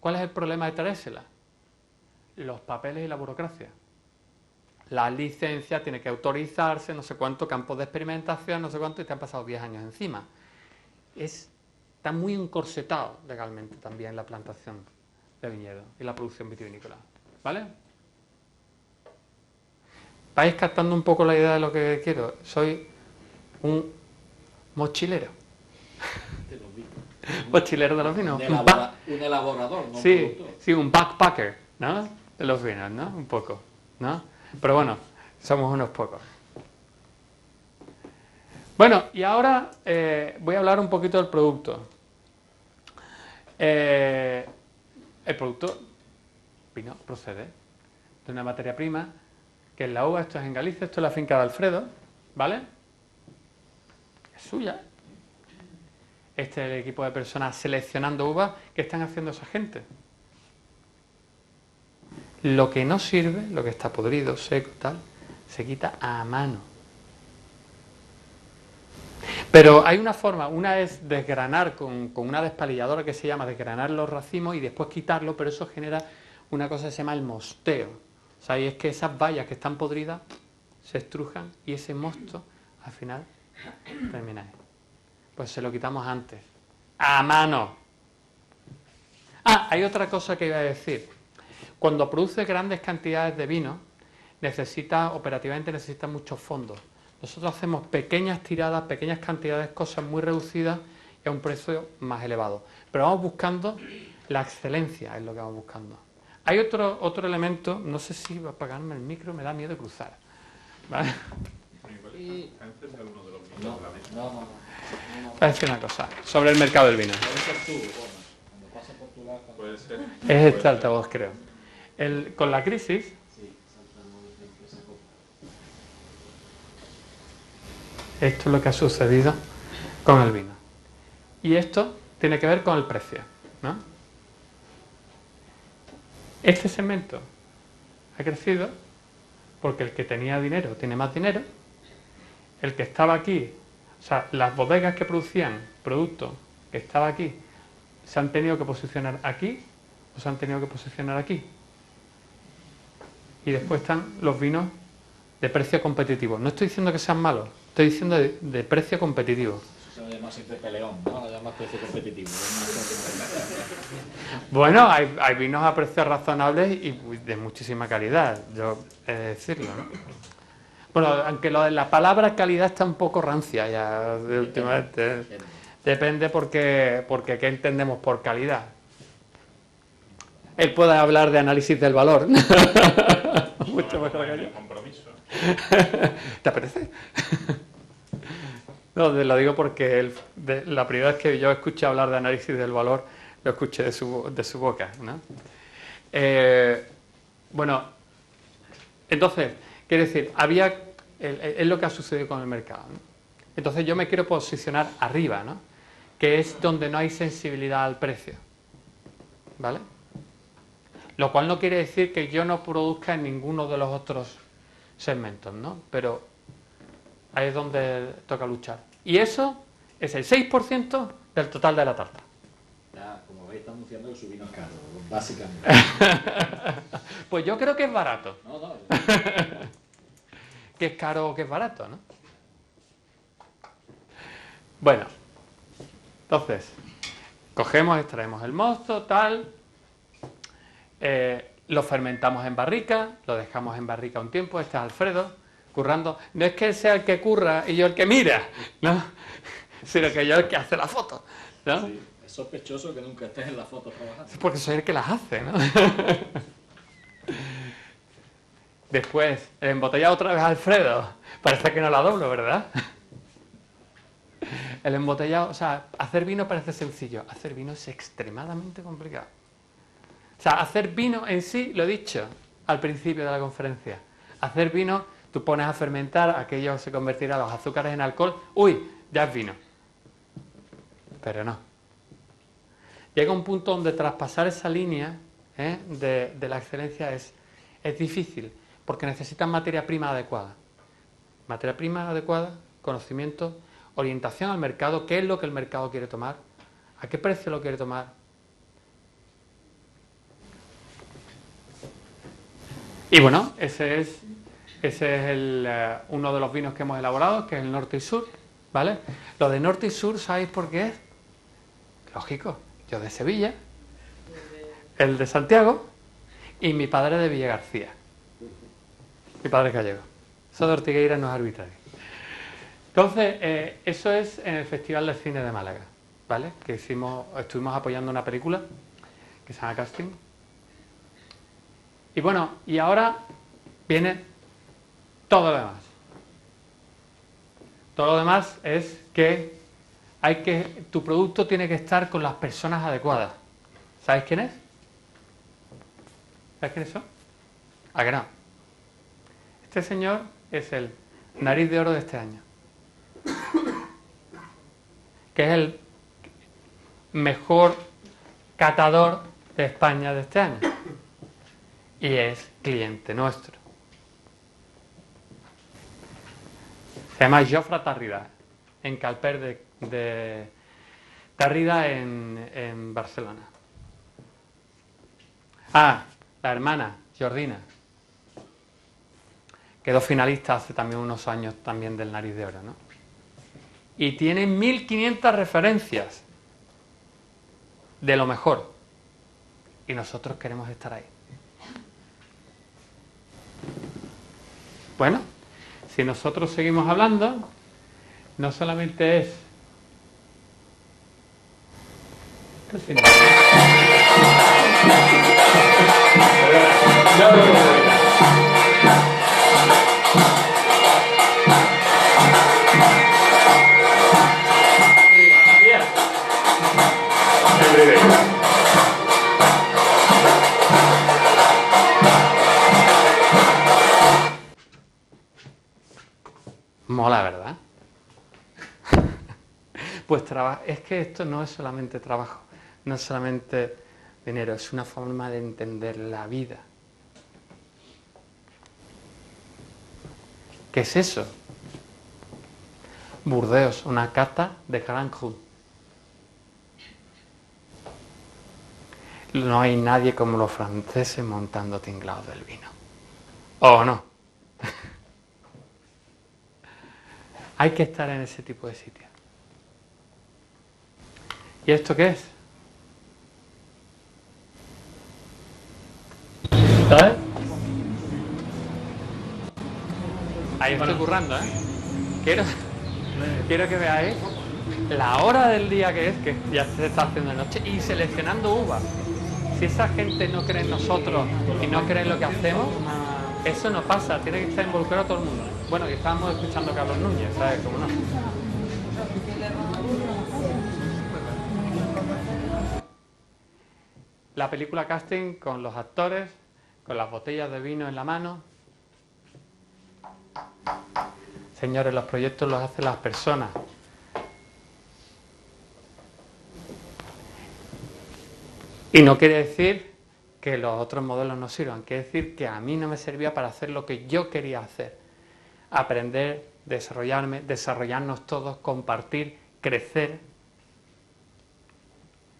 ¿Cuál es el problema de traérsela? Los papeles y la burocracia. La licencia tiene que autorizarse, no sé cuánto, campos de experimentación, no sé cuánto, y te han pasado 10 años encima. Está muy encorsetado legalmente también la plantación de viñedo y la producción vitivinícola. ¿Vale? ¿Vais captando un poco la idea de lo que quiero? Soy un mochilero. Mochilero de los vinos. Un elaborador, no un productor. Sí, un backpacker, ¿no? De los vinos, ¿no? Un poco, ¿no? Pero bueno, somos unos pocos. Bueno, y ahora voy a hablar un poquito del producto. El producto vino procede de una materia prima que es la uva. Esto es en Galicia, esto es la finca de Alfredo, ¿vale? Es suya. Este es el equipo de personas seleccionando uvas que están haciendo esa gente. Lo que no sirve, lo que está podrido, seco, tal, se quita a mano. Pero hay una forma, una es desgranar con una despalilladora que se llama desgranar los racimos y después quitarlo, pero eso genera una cosa que se llama el mosteo. O sea, y es que esas bayas que están podridas se estrujan y ese mosto al final termina ahí. Pues se lo quitamos antes. ¡A mano! Ah, hay otra cosa que iba a decir. Cuando produce grandes cantidades de vino, operativamente necesita muchos fondos. Nosotros hacemos pequeñas tiradas, pequeñas cantidades, cosas muy reducidas y a un precio más elevado. Pero vamos buscando la excelencia, es lo que vamos buscando. Hay otro elemento, no sé si va a apagarme el micro, me da miedo cruzar. ¿Vale? No. Voy a decir una cosa sobre el mercado del vino. Puede ser. Es este altavoz, creo. Con la crisis, esto es lo que ha sucedido con el vino. Y esto tiene que ver con el precio, ¿no? Este segmento ha crecido porque el que tenía dinero tiene más dinero. El que estaba aquí, o sea, las bodegas que producían producto que estaba aquí, se han tenido que posicionar aquí o se han tenido que posicionar aquí. Y después están los vinos de precio competitivo. No estoy diciendo que sean malos, estoy diciendo de precio competitivo. Se lo llama siempre peleón, ¿no? Lo llama precio competitivo. Bueno, hay vinos a precios razonables y de muchísima calidad, yo he de decirlo, ¿no? Bueno, aunque la palabra calidad está un poco rancia ya últimamente. Depende porque ¿qué entendemos por calidad? Él puede hablar de análisis del valor. Mucho mejor que yo. Compromiso. ¿Te apetece? No, lo digo porque la primera vez que yo escuché hablar de análisis del valor, lo escuché de su boca, ¿no? Bueno, entonces, quiero decir, es lo que ha sucedido con el mercado, ¿no? Entonces yo me quiero posicionar arriba, ¿no? Que es donde no hay sensibilidad al precio, ¿vale? Lo cual no quiere decir que yo no produzca en ninguno de los otros segmentos, ¿no? Pero ahí es donde toca luchar. Y eso es el 6% del total de la tarta. Ya, como veis, está anunciando que su vino es caro, básicamente. Pues yo creo que es barato. No. Que es caro o que es barato, ¿no? Bueno, entonces, cogemos, extraemos el mosto, tal, lo fermentamos en barrica, lo dejamos en barrica un tiempo. Este es Alfredo, currando. No es que él sea el que curra y yo el que mira, ¿no? Sino que yo el que hace la foto, ¿no? Sí, es sospechoso que nunca estés en la foto trabajando. Es porque soy el que las hace, ¿no? Después, el embotellado otra vez Alfredo. Parece que no la doblo, ¿verdad? El embotellado, o sea, hacer vino parece sencillo. Hacer vino es extremadamente complicado. O sea, hacer vino en sí, lo he dicho al principio de la conferencia. Hacer vino, tú pones a fermentar, aquello se convertirá los azúcares en alcohol. ¡Uy! Ya es vino. Pero no. Llega un punto donde traspasar esa línea de la excelencia es difícil, porque necesitan materia prima adecuada. Materia prima adecuada, conocimiento, orientación al mercado, qué es lo que el mercado quiere tomar, a qué precio lo quiere tomar. Y bueno, ese es uno de los vinos que hemos elaborado, que es el norte y sur, ¿vale? Lo de norte y sur, ¿sabéis por qué es? Lógico, yo de Sevilla, el de Santiago y mi padre de Villagarcía. Mi padre es gallego. Eso de Ortigueira no es arbitrario. Entonces, eso es en el Festival de Cine de Málaga, ¿vale? Que estuvimos apoyando una película que se llama Casting. Y bueno, y ahora viene todo lo demás. Todo lo demás es que tu producto tiene que estar con las personas adecuadas. ¿Sabéis quién es? ¿Sabéis quiénes son? ¿A que no? Este señor es el Nariz de Oro de este año, que es el mejor catador de España de este año y es cliente nuestro. Se llama Jofre Tarrida, en Calper de Tarrida en Barcelona. Ah, la hermana, Jordina. Quedó finalista hace también unos años también del Nariz de Oro, ¿no? Y tiene 1500 referencias de lo mejor. Y nosotros queremos estar ahí. Bueno, si nosotros seguimos hablando, no solamente es... Mola, ¿verdad? Pues es que esto no es solamente trabajo, no es solamente dinero, es una forma de entender la vida. ¿Qué es eso? Burdeos, una cata de Grand Cru. No hay nadie como los franceses montando tinglados del vino. ¿O no? Hay que estar en ese tipo de sitios. ¿Y esto qué es? ¿Sabes? Ahí estoy currando, ¿eh? Quiero que veáis la hora del día que es, que ya se está haciendo de noche, y seleccionando uvas. Si esa gente no cree en nosotros y no cree en lo que hacemos, eso no pasa, tiene que estar involucrado todo el mundo. Bueno, y estábamos escuchando a Carlos Núñez, ¿sabes? ¿Cómo no? La película casting con los actores, con las botellas de vino en la mano. Señores, los proyectos los hacen las personas. Y no quiere decir que los otros modelos no sirvan, quiere decir que a mí no me servía para hacer lo que yo quería hacer. Aprender, desarrollarme, desarrollarnos todos, compartir, crecer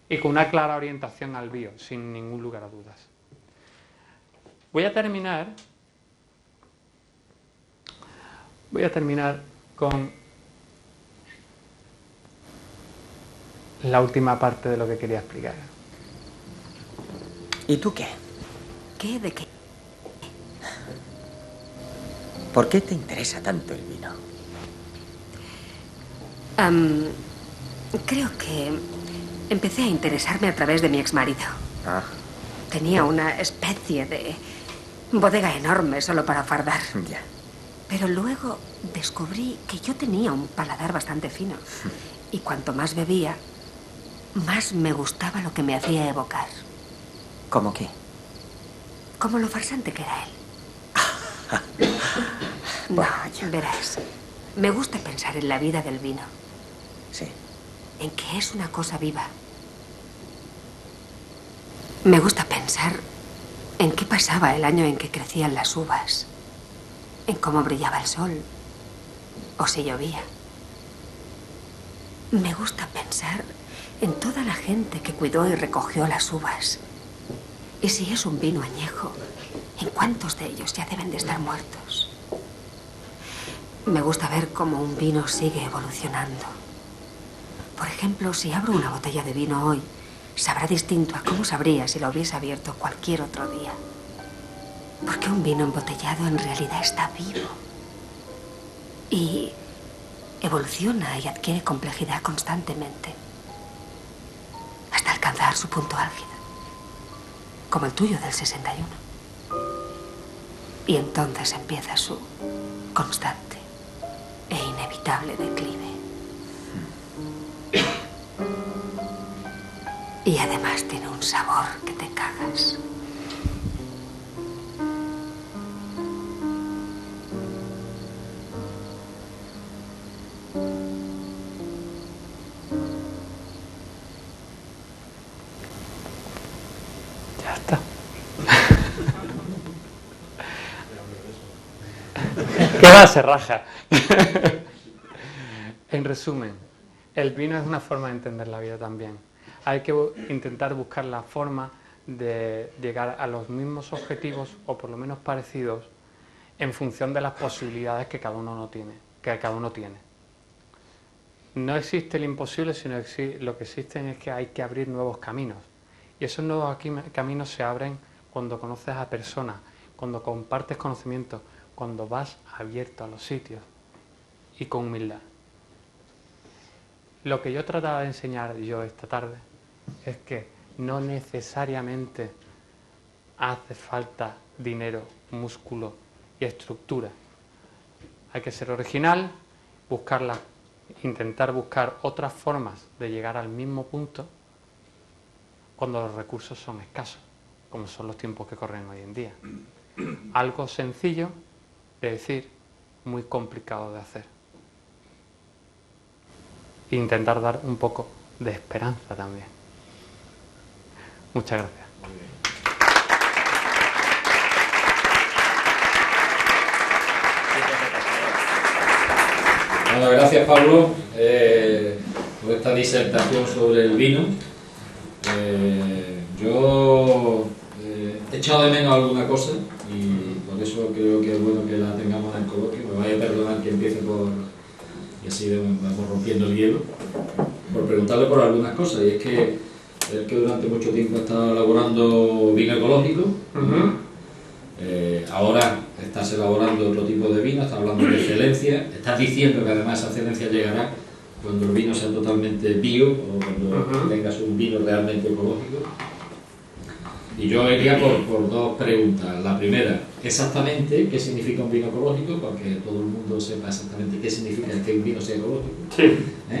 y con una clara orientación al bio, sin ningún lugar a dudas. Voy a terminar con la última parte de lo que quería explicar. ¿Y tú qué? ¿Qué? ¿De qué? ¿Por qué te interesa tanto el vino? Creo que empecé a interesarme a través de mi exmarido. Ah, Tenía una especie de bodega enorme solo para fardar. ya. Pero luego descubrí que yo tenía un paladar bastante fino. Y cuanto más bebía, más me gustaba lo que me hacía evocar. ¿Cómo qué? Como lo farsante que era él. No, verás. Me gusta pensar en la vida del vino. Sí. En que es una cosa viva. Me gusta pensar en qué pasaba el año en que crecían las uvas. En cómo brillaba el sol. O si llovía. Me gusta pensar en toda la gente que cuidó y recogió las uvas. Y si es un vino añejo, ¿en cuántos de ellos ya deben de estar muertos? Me gusta ver cómo un vino sigue evolucionando. Por ejemplo, si abro una botella de vino hoy, sabrá distinto a cómo sabría si lo hubiese abierto cualquier otro día. Porque un vino embotellado en realidad está vivo. Y evoluciona y adquiere complejidad constantemente. Hasta alcanzar su punto álgido. Como el tuyo del 61. Y entonces empieza su constante e inevitable declive. Y además tiene un sabor que te cagas. Ya está. ¿Qué va? Se raja. En resumen, el vino es una forma de entender la vida también. Hay que intentar buscar la forma de llegar a los mismos objetivos, o por lo menos parecidos, en función de las posibilidades que cada uno tiene. No existe el imposible, sino lo que existe es que hay que abrir nuevos caminos. Y esos nuevos caminos se abren cuando conoces a personas, cuando compartes conocimiento, cuando vas abierto a los sitios y con humildad. Lo que yo trataba de enseñar yo esta tarde es que no necesariamente hace falta dinero, músculo y estructura. Hay que ser original, intentar buscar otras formas de llegar al mismo punto cuando los recursos son escasos, como son los tiempos que corren hoy en día. Algo sencillo de decir, muy complicado de hacer. E intentar dar un poco de esperanza también. Muchas gracias. Bueno, gracias Pablo por esta disertación sobre el vino. Yo he echado de menos alguna cosa y por eso creo que es bueno que la tengamos en el coloquio. Me vaya a perdonar que empiece por, y así vamos rompiendo el hielo, por preguntarle por algunas cosas. Y es que él, que durante mucho tiempo ha estado elaborando vino ecológico, ahora estás elaborando otro tipo de vino, estás hablando de excelencia, estás diciendo que además esa excelencia llegará cuando el vino sea totalmente bio o cuando tengas un vino realmente ecológico. Y yo iría por dos preguntas. La primera, exactamente qué significa un vino ecológico, para que todo el mundo sepa exactamente qué significa que un vino sea ecológico. Sí.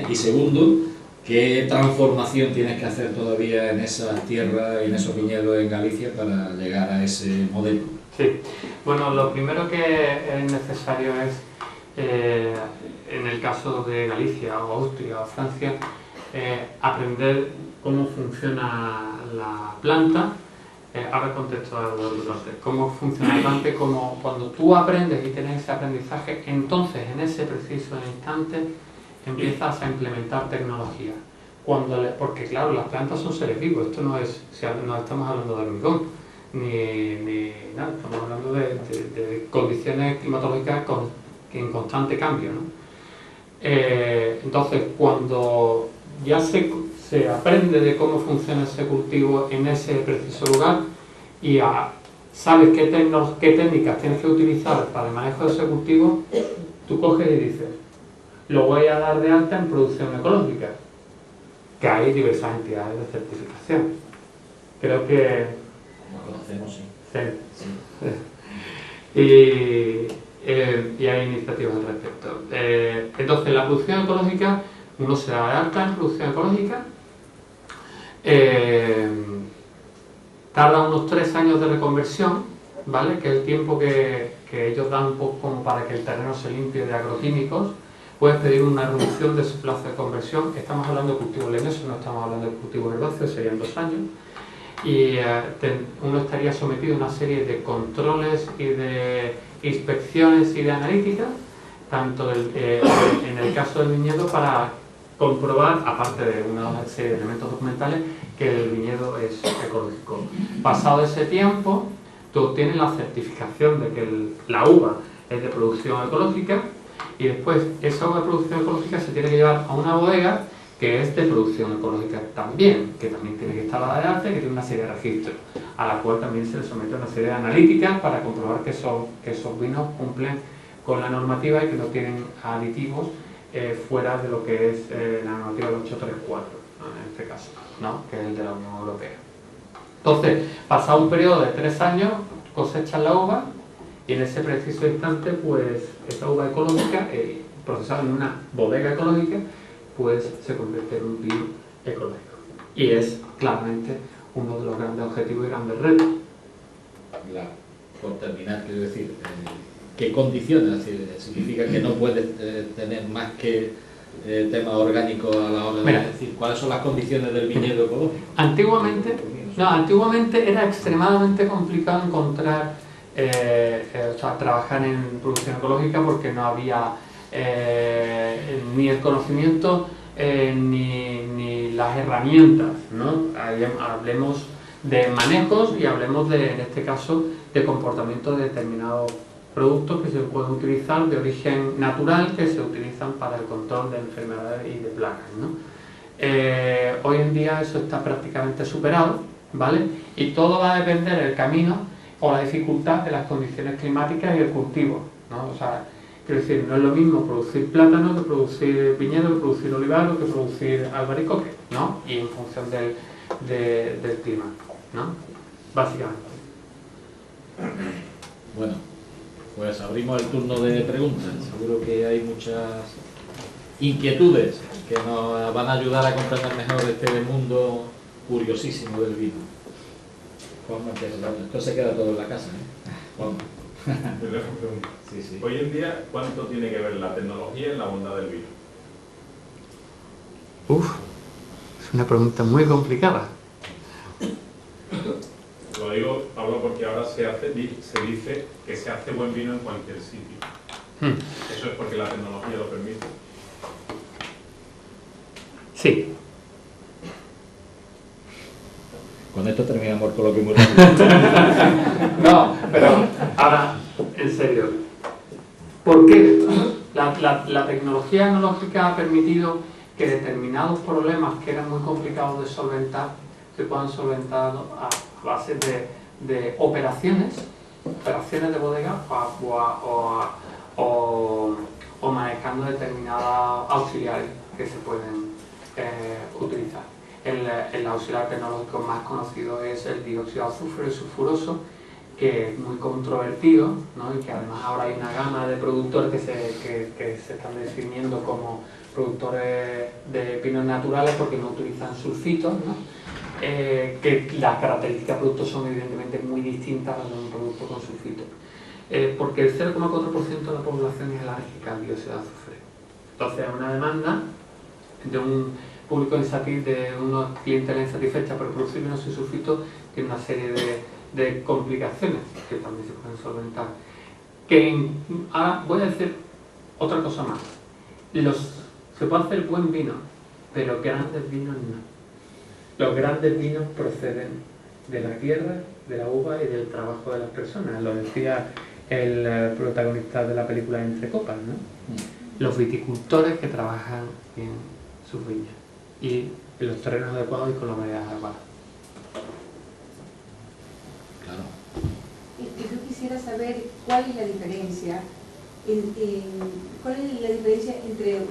Y segundo, qué transformación tienes que hacer todavía en esas tierras y en esos viñedos en Galicia para llegar a ese modelo. Sí. Bueno, lo primero que es necesario es, en el caso de Galicia o Austria o Francia, aprender cómo funciona la planta. Ahora contexto cómo funciona la planta, como cuando tú aprendes y tienes ese aprendizaje, entonces en ese preciso instante empiezas a implementar tecnología. Porque claro, las plantas son seres vivos, esto no estamos hablando de hormigón, ni nada, estamos hablando de condiciones climatológicas en constante cambio, ¿no? Entonces, cuando ya se aprende de cómo funciona ese cultivo en ese preciso lugar y sabes qué técnicas tienes que utilizar para el manejo de ese cultivo, tú coges y dices, lo voy a dar de alta en producción ecológica, que hay diversas entidades de certificación. Creo que... Como conocemos, sí. Sí. Y hay iniciativas al respecto. Entonces, la producción ecológica, uno se da de alta en producción ecológica, tarda unos 3 años de reconversión, ¿vale? Que es el tiempo que ellos dan un poco como para que el terreno se limpie de agroquímicos. Puedes pedir una reducción de ese plazo de conversión. Estamos hablando de cultivos leñosos, no estamos hablando de cultivos herbáceos, serían 2 años. Y uno estaría sometido a una serie de controles y de inspecciones y de analíticas, tanto en el caso del viñedo, para comprobar, aparte de una serie de elementos documentales, que el viñedo es ecológico. Pasado ese tiempo, tú obtienes la certificación de que la uva es de producción ecológica, y después esa uva de producción ecológica se tiene que llevar a una bodega que es de producción ecológica también, que también tiene que estar dada de alta y que tiene una serie de registros, a la cual también se le somete una serie de analíticas para comprobar que esos vinos cumplen con la normativa y que no tienen aditivos fuera de lo que es la normativa del 834, ¿no? En este caso, ¿no? Que es el de la Unión Europea. Entonces, pasado un periodo de 3 años, cosechas la uva y en ese preciso instante, pues esa uva ecológica, procesada en una bodega ecológica, pues se convierte en un vino ecológico. Y es claramente uno de los grandes objetivos y grandes retos. Por terminar, quiero decir, ¿qué condiciones? Es decir, significa que no puedes tener más que temas orgánicos a la hora de decir cuáles son las condiciones del viñedo ecológico. Antiguamente era extremadamente complicado encontrar, trabajar en producción ecológica, porque no había ni el conocimiento ni las herramientas, ¿no? Hablemos de manejos y hablemos en este caso, de comportamiento de determinados productos que se pueden utilizar de origen natural, que se utilizan para el control de enfermedades y de plagas, ¿no? Hoy en día eso está prácticamente superado, ¿vale? Y todo va a depender del camino o la dificultad de las condiciones climáticas y el cultivo, ¿no? O sea, quiero decir, no es lo mismo producir plátano que producir viñedo, que producir olivar o que producir albaricoque, ¿no? Y en función del clima, ¿no? Básicamente. Bueno, pues abrimos el turno de preguntas. Seguro que hay muchas inquietudes que nos van a ayudar a comprender mejor este mundo curiosísimo del vino. Juanma, esto se queda todo en la casa, ¿eh? Juanma. Sí, sí. Hoy en día, ¿cuánto tiene que ver la tecnología en la bondad del vino? Es una pregunta muy complicada. Lo digo, Pablo, porque ahora se dice que se hace buen vino en cualquier sitio. ¿Eso es porque la tecnología lo permite? Sí. Con esto terminamos el coloquio muy rápido. No, pero ahora, en serio, ¿por qué la tecnología enológica ha permitido que determinados problemas que eran muy complicados de solventar se puedan solventar a base de operaciones de bodega o manejando determinadas auxiliares que se pueden utilizar? el auxiliar tecnológico más conocido es el dióxido de azufre sulfuroso, que es muy controvertido, ¿no? Y que además ahora hay una gama de productores que se están definiendo como productores de pinos naturales porque no utilizan sulfitos, ¿no? Que las características del producto son evidentemente muy distintas a las de un producto con sulfitos. Porque el 0,4% de la población es alérgica al dióxido de azufre. Entonces, una demanda de un público insatisfecho, de una clientela insatisfecha por producir vinos sin sulfito, tiene una serie de complicaciones que también se pueden solventar. Ahora voy a decir otra cosa más. Se puede hacer buen vino, pero grandes vinos no. Los grandes vinos proceden de la tierra, de la uva y del trabajo de las personas. Lo decía el protagonista de la película Entre Copas, ¿no? Los viticultores que trabajan en sus viñas y en los terrenos adecuados y con las variedades adecuadas. Claro. Yo quisiera saber cuál es la diferencia entre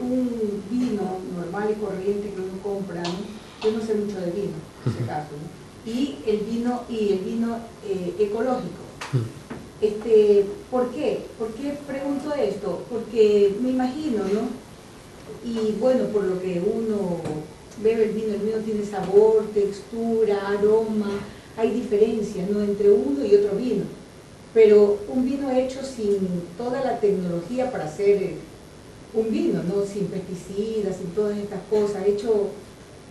un vino normal y corriente que uno compra, ¿no? Yo no sé mucho de vino, en ese caso, ¿no? y el vino ecológico. ¿Por qué? ¿Por qué pregunto esto? Porque me imagino, ¿no? Y bueno, por lo que uno bebe el vino tiene sabor, textura, aroma, hay diferencia, ¿no? Entre uno y otro vino. Pero un vino hecho sin toda la tecnología para hacer un vino, ¿no? Sin pesticidas, sin todas estas cosas, hecho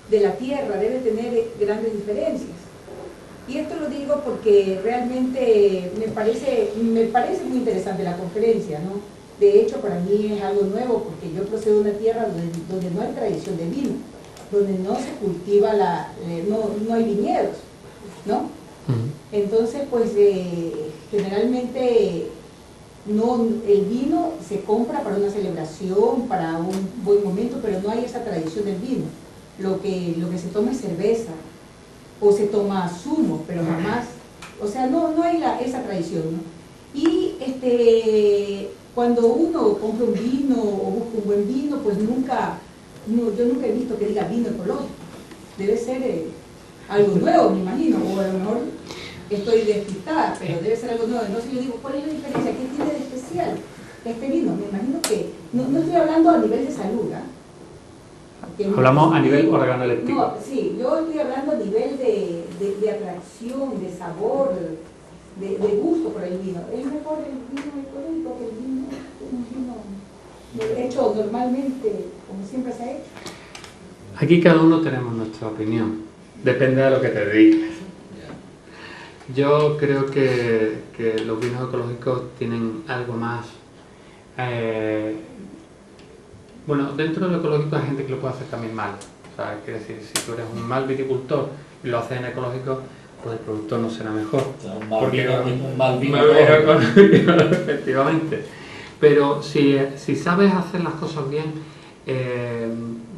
de la tierra, debe tener grandes diferencias. Y esto lo digo porque realmente me parece muy interesante la conferencia, ¿no? De hecho, para mí es algo nuevo porque yo procedo de una tierra donde no hay tradición de vino, donde no se cultiva, no hay viñedos, ¿no? Entonces, pues generalmente el vino se compra para una celebración, para un buen momento, pero no hay esa tradición del vino. Lo que se toma es cerveza, o se toma zumo, pero jamás, o sea, no hay esa tradición, ¿no? Y cuando uno compra un vino o busca un buen vino, pues yo nunca he visto que diga vino ecológico. Debe ser algo nuevo, me imagino, o a lo mejor estoy despistada, pero debe ser algo nuevo. Entonces yo digo, ¿cuál es la diferencia? ¿Qué tiene de especial este vino? Me imagino que, no estoy hablando a nivel de salud, ¿eh? Hablamos a nivel organoléptico. No, sí, yo estoy hablando a nivel de atracción, de sabor, de gusto por el vino. Es mejor el vino ecológico que un vino hecho normalmente, como siempre se ha hecho. Aquí cada uno tenemos nuestra opinión, depende de lo que te dediques. Yo creo que los vinos ecológicos tienen algo más. Bueno, dentro de lo ecológico hay gente que lo puede hacer también mal. O sea, quiere decir, si tú eres un mal viticultor y lo haces en ecológico, pues el producto no será mejor. O sea, un mal vino efectivamente. Pero si sabes hacer las cosas bien,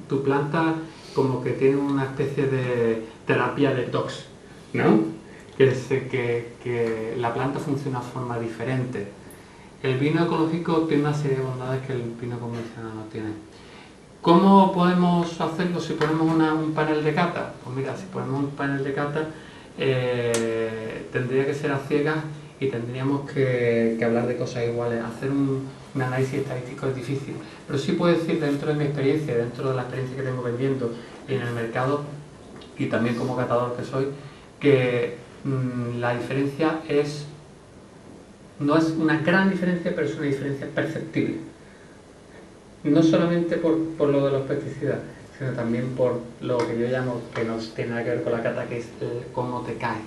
tu planta como que tiene una especie de terapia detox, ¿no? Que la planta funciona de forma diferente. El vino ecológico tiene una serie de bondades que el vino convencional no tiene. ¿Cómo podemos hacerlo si ponemos un panel de cata? Pues mira, si ponemos un panel de cata, tendría que ser a ciegas y tendríamos que hablar de cosas iguales. Hacer un análisis estadístico es difícil, pero sí puedo decir, dentro de mi experiencia, dentro de la experiencia que tengo vendiendo en el mercado y también como catador que soy, que la diferencia no es una gran diferencia, pero es una diferencia perceptible. No solamente por lo de los pesticidas, sino también por lo que yo llamo, que no tiene nada que ver con la cata, que es cómo te cae,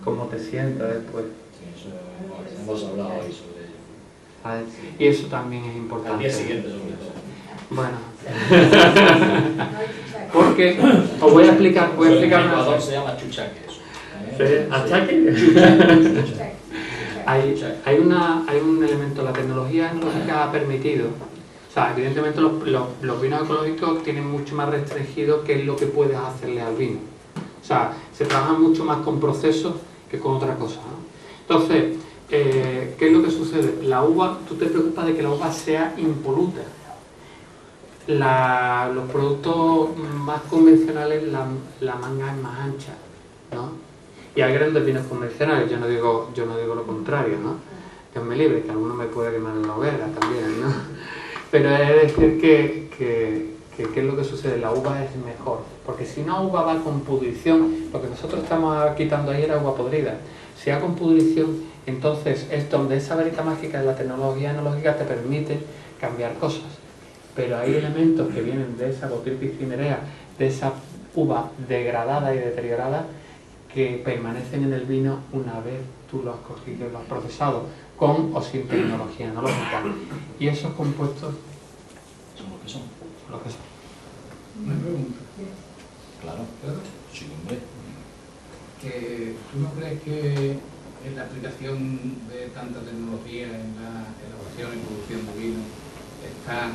cómo te sientas después. Sí, eso hemos hablado hoy sobre ello. ¿Sabes? Y eso también es importante. Al día siguiente sobre todo. Bueno. Porque os voy a explicar En una Ecuador cosa. se llama chuchaque eso. ¿Sí? ¿Achaque? Hay un elemento, la tecnología ecológica ha permitido, o sea, evidentemente los vinos ecológicos tienen mucho más restringido qué es lo que puedes hacerle al vino. O sea, se trabaja mucho más con procesos que con otra cosa, ¿no? Entonces, ¿qué es lo que sucede? La uva, tú te preocupas de que la uva sea impoluta. los productos más convencionales, la manga es más ancha, ¿no? Y hay grandes vinos convencionales, yo no digo lo contrario, ¿no? Dios me libre, que alguno me puede quemar en la hoguera también, ¿no? Pero es decir que ¿qué es lo que sucede? La uva es mejor, porque si una uva va con pudrición, lo que nosotros estamos quitando ahí era agua podrida. Si va con pudrición, entonces es donde esa varita mágica de la tecnología enológica te permite cambiar cosas. Pero hay elementos que vienen de esa Botrytis cinerea, de esa uva degradada y deteriorada, que permanecen en el vino una vez tú lo has cogido y lo has procesado, con o sin tecnología enológica. Y esos compuestos Son lo que son. son lo que son. Una pregunta. Claro. Sí, hombre. Que ¿tú no crees que en la aplicación de tanta tecnología en la elaboración y producción de vino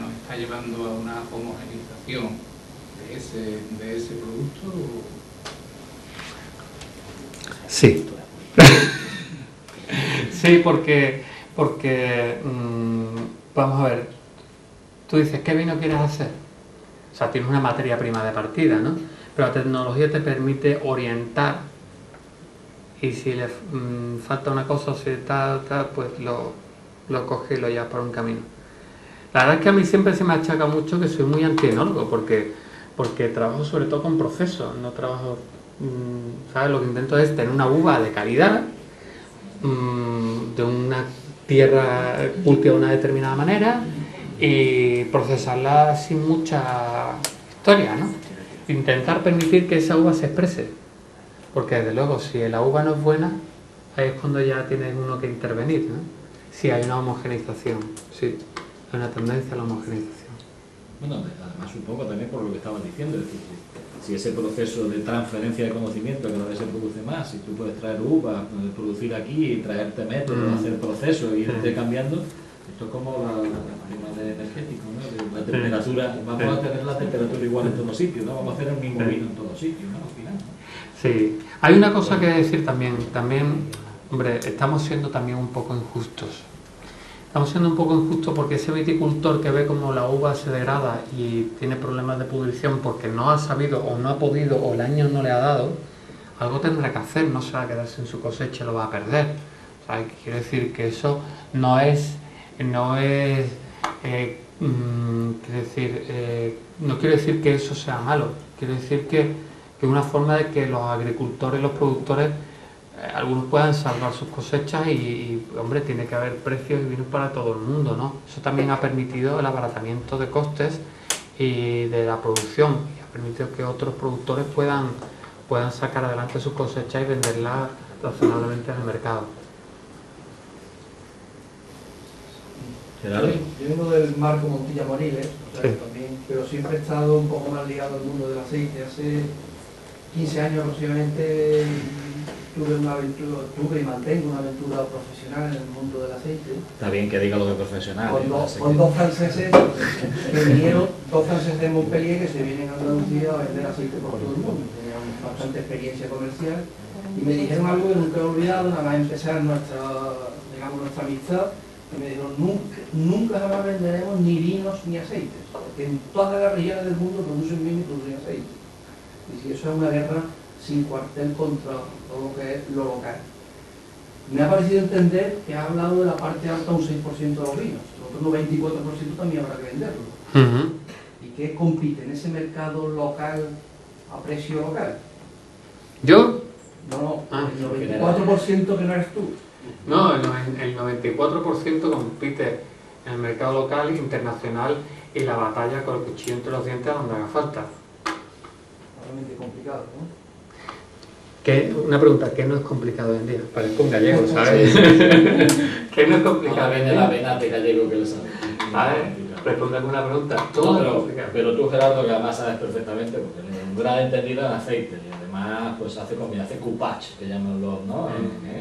nos está llevando a una homogeneización de ese producto? Sí. Sí, porque vamos a ver, tú dices, ¿qué vino quieres hacer? O sea, tienes una materia prima de partida, ¿no? Pero la tecnología te permite orientar, y si le falta una cosa o si tal, pues lo coges y lo llevas por un camino. La verdad es que a mí siempre se me achaca mucho que soy muy antienólogo, porque trabajo sobre todo con procesos, no trabajo, ¿sabes? Lo que intento es tener una uva de calidad, de una tierra cultivada de una determinada manera y procesarla sin mucha historia, ¿no? Intentar permitir que esa uva se exprese, porque desde luego si la uva no es buena, ahí es cuando ya tienes uno que intervenir, ¿no? Si hay una homogeneización, sí, hay una tendencia a la homogeneización. Bueno, además un poco también por lo que estabas diciendo, es decir, si ese proceso de transferencia de conocimiento cada vez se produce más, si tú puedes traer uva, producir aquí y traerte métodos, hacer procesos e irte cambiando, esto es como la tema de energético, ¿no? De la temperatura, vamos a tener la temperatura igual en todos sitios, ¿no? Vamos a hacer el mismo vino en todos sitios, ¿no? Al final, ¿no? Sí, hay una cosa que decir también, hombre, estamos siendo también un poco injustos. Estamos siendo un poco injustos porque ese viticultor que ve como la uva se degrada y tiene problemas de pudrición porque no ha sabido o no ha podido o el año no le ha dado, algo tendrá que hacer, no se va a quedar sin su cosecha, lo va a perder. O sea, quiero decir que eso no quiero decir que eso sea malo, quiero decir que es una forma de que los agricultores, los productores, algunos puedan salvar sus cosechas y, hombre, tiene que haber precios y vinos para todo el mundo, ¿no? Eso también ha permitido el abaratamiento de costes y de la producción, y ha permitido que otros productores puedan sacar adelante sus cosechas y venderlas razonablemente en el mercado. Gerardo. Yo vengo del Marco Montilla Moriles, o sea, Sí. también, pero siempre he estado un poco más ligado al mundo del aceite. Hace 15 años aproximadamente tuve y mantengo una aventura profesional en el mundo del aceite. Está bien que diga lo de profesional. Con dos franceses que vinieron, dos franceses de Montpellier que se vienen a Andalucía a vender aceite por todo el mundo. Tenían bastante experiencia comercial y me dijeron algo que nunca he olvidado, nada más empezar nuestra amistad. Y me dijeron, nunca jamás venderemos ni vinos ni aceites, porque en todas las regiones del mundo producen vino y producen aceite. Y si eso es una guerra sin cuartel contra todo lo que es lo local. Me ha parecido entender que ha hablado de la parte alta un 6% de los vinos, el otro 94% también habrá que venderlo. ¿Y qué compite en ese mercado local a precio local? ¿Yo? No, el 94% que no eres tú. No, el 94% compite en el mercado local e internacional y la batalla con el cuchillo entre los dientes a donde haga falta. Realmente complicado, ¿no? Una pregunta, ¿qué no es complicado hoy en día? Parezco un gallego, ¿sabes? ¿Qué no es complicado? No, de la vena de gallego que lo sabe. ¿Sabes? Responde alguna pregunta. No, pero tú, Gerardo, que además sabes perfectamente, porque un gran entendido en aceite, y además pues hace coupage, que llaman los, ¿no?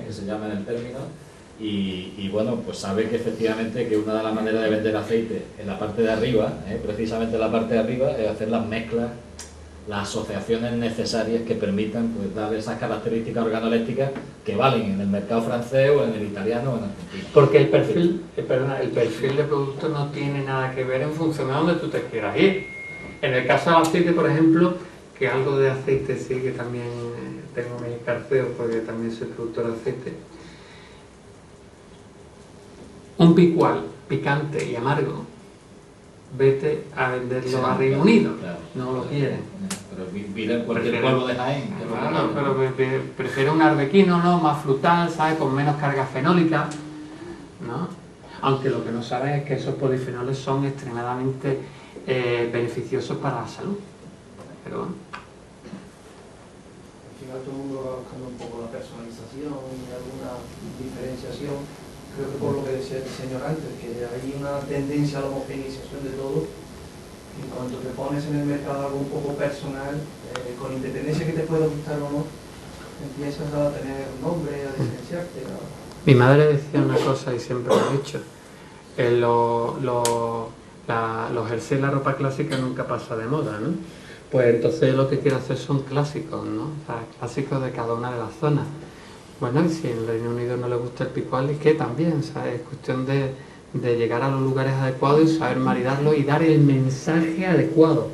Que se llama en el término, y bueno, pues sabe que efectivamente que una de las maneras de vender aceite en la parte de arriba, precisamente en la parte de arriba, es hacer las mezclas las asociaciones necesarias que permitan pues darle esas características organolépticas que valen en el mercado francés o en el italiano o en Argentina. Porque el perfil de producto no tiene nada que ver en función de donde tú te quieras ir. En el caso del aceite, por ejemplo, que algo de aceite sí que también tengo mi carteo porque también soy productor de aceite. Un picual picante y amargo, vete a venderlo a Reino Unido, claro, no lo quieren. Pero vive en cualquier pueblo de Jaén. Claro, pero prefiere un arbequino, ¿no? Más frutal, ¿sabes? Con menos carga fenólica, ¿no? Aunque lo que no saben es que esos polifenoles son extremadamente beneficiosos para la salud. Pero bueno. Al final todo el mundo va buscando un poco la personalización y alguna diferenciación. Creo que por lo que decía el señor antes, que hay una tendencia a la homogeneización de todo. En cuanto te pones en el mercado algo un poco personal, con independencia que te pueda gustar o no, empiezas a tener un nombre, a diferenciarte. Mi madre decía una cosa y siempre lo he dicho. Los jerseys, la ropa clásica nunca pasa de moda, ¿no? Pues entonces lo que quiero hacer son clásicos, ¿no? O sea, clásicos de cada una de las zonas. Bueno, y si en el Reino Unido no le gusta el picual, es que también, ¿sabes? Es cuestión de llegar a los lugares adecuados y saber maridarlo y dar el mensaje adecuado.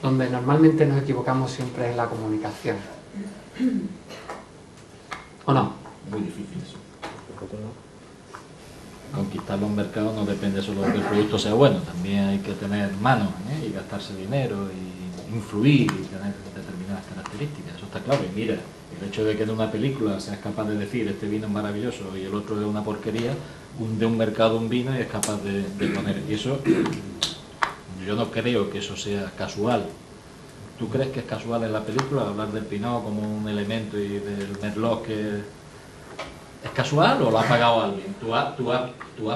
Donde normalmente nos equivocamos siempre es la comunicación. ¿O no? Muy difícil eso. Conquistar los mercados no depende solo de que el producto sea bueno, también hay que tener manos y gastarse dinero y influir y tener determinadas características, eso está claro. Y mira, el hecho de que en una película seas capaz de decir este vino es maravilloso y el otro es una porquería, de un mercado un vino y es capaz de poner. Y eso, yo no creo que eso sea casual. ¿Tú crees que es casual en la película hablar del Pinot como un elemento y del Merlot que... ¿Es casual o lo ha pagado alguien? ¿Tú has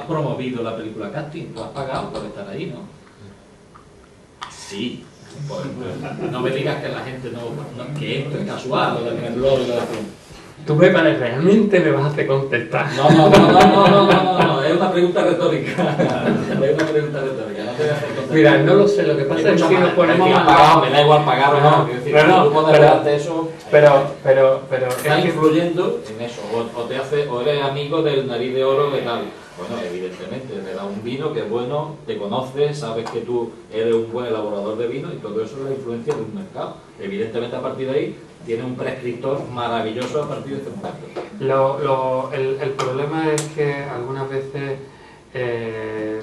promovido la película casting? ¿Tú has pagado por estar ahí, no? Sí. Pues, no me digas que la gente no que esto es casual o del Merlot. Tú me pares, realmente me vas a hacer contestar. No, es una pregunta retórica. Es una pregunta retórica, no te voy a hacer contestar. Mira, no lo sé, lo que pasa es que nos ponemos... Me da igual pagar o no. Pero estás influyendo en eso, o eres amigo del nariz de oro de tal. Bueno, evidentemente, te da un vino que es bueno, te conoces, sabes que tú eres un buen elaborador de vino y todo eso es la influencia de un mercado. Evidentemente, a partir de ahí, tiene un prescriptor maravilloso a partir de este momento. El problema es que algunas veces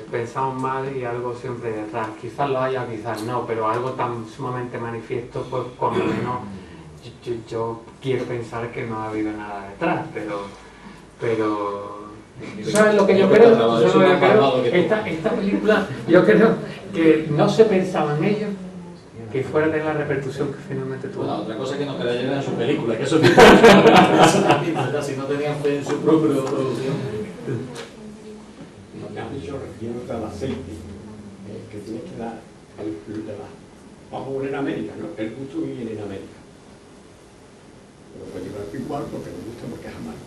pensamos mal y algo siempre detrás. Quizás lo haya, quizás no, pero algo tan sumamente manifiesto, pues por lo menos yo quiero pensar que no ha habido nada detrás, pero ¿sabes lo que yo creo? Esta película, yo creo que no se pensaba en ello, que fuera a tener la repercusión que finalmente tuvo. Bueno, otra cosa que no creyeron en su película, que eso es diferente. Si no tenían fe en su propia producción. Lo que has dicho refiriéndote al aceite, que tienes que dar, vamos a poner en América, ¿no? El gusto viene en América. Pero puede llevar igual porque nos gusta porque es amargo.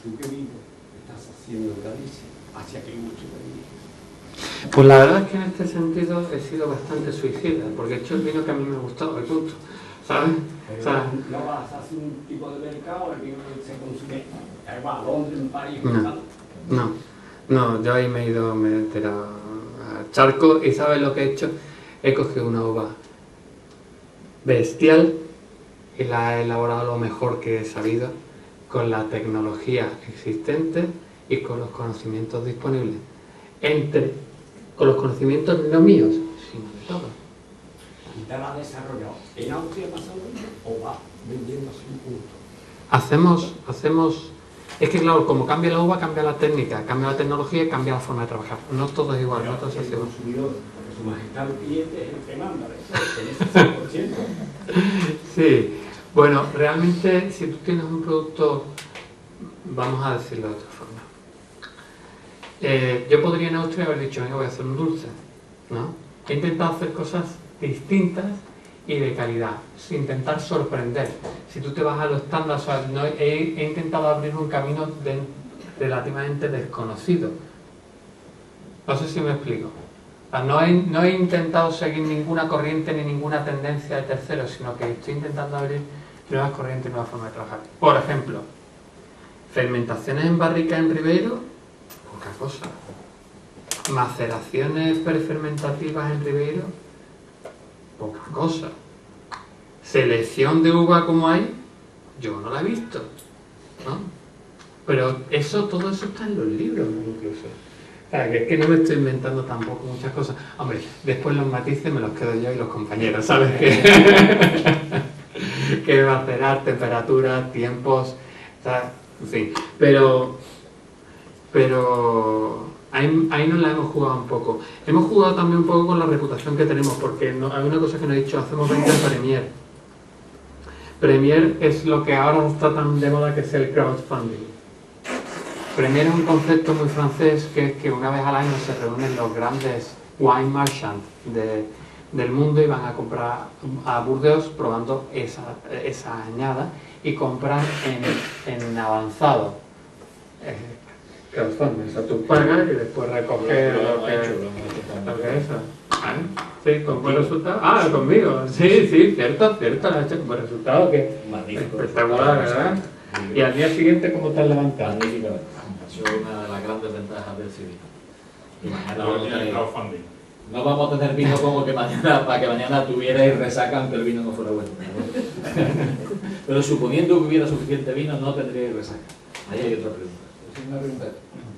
¿Tú qué vino estás haciendo en Galicia? ¿Hacia qué gusto te diriges? Pues la verdad es que en este sentido he sido bastante suicida, porque he hecho el vino que a mí me gustaba, el punto, ¿sabes? O sea, no vas a hacer un tipo de mercado, el vino que se consume a Londres, en París, no, yo ahí me he ido a charco y ¿sabes lo que he hecho? He cogido una uva bestial y la he elaborado lo mejor que he sabido, con la tecnología existente y con los conocimientos disponibles. Con los conocimientos no míos, sino de todos. ¿Y te la has desarrollado en Austria pasando o va vendiendo así un punto? Hacemos... Es que claro, como cambia la uva, cambia la técnica, cambia la tecnología y cambia la forma de trabajar. No todo es igual, no todo es igual. Consumidor, porque su majestad el cliente es el que manda, en ese 100%. Sí. Bueno, realmente si tú tienes un producto, vamos a decirlo de otra forma. Yo podría en Austria haber dicho, venga, voy a hacer un dulce, ¿no? He intentado hacer cosas distintas y de calidad, sin intentar sorprender. Si tú te vas a los estándares, o sea, no, he intentado abrir un camino relativamente desconocido. No sé si me explico. No he intentado seguir ninguna corriente ni ninguna tendencia de terceros, sino que estoy intentando abrir nuevas corrientes y nuevas formas de trabajar. Por ejemplo, fermentaciones en barrica en Ribeiro, poca cosa. Maceraciones prefermentativas en Ribeiro, poca cosa. Selección de uva como hay, yo no la he visto, ¿no? Pero todo eso está en los libros incluso. O sea, que es que no me estoy inventando tampoco muchas cosas. Hombre, después los matices me los quedo yo y los compañeros, ¿sabes? Que macerar, temperaturas, tiempos, ¿sabes? En fin, pero ahí nos la hemos jugado un poco. Hemos jugado también un poco con la reputación que tenemos, porque hay una cosa que nos he dicho, hacemos venta en Premier. Premier es lo que ahora está tan de moda, que es el crowdfunding. Premier es un concepto muy francés, que es que una vez al año se reúnen los grandes wine merchants del mundo y van a comprar a Burdeos probando esa añada y compran en avanzado. Crowdfunding, o sea, tú pagas y después recoges lo que es eso. ¿Vale? Sí, con buen resultado. Ah, conmigo. Sí, cierto, lo has hecho con buen resultado, que espectacular, ¿verdad? Y al día siguiente, ¿cómo te has levantado? Magníficamente. Eso es una de las grandes ventajas del civil. No vamos a tener vino como que mañana, para que mañana tuvierais resaca aunque el vino no fuera bueno. Pero suponiendo que hubiera suficiente vino, no tendríais resaca. Ahí hay otra pregunta. Es una pregunta.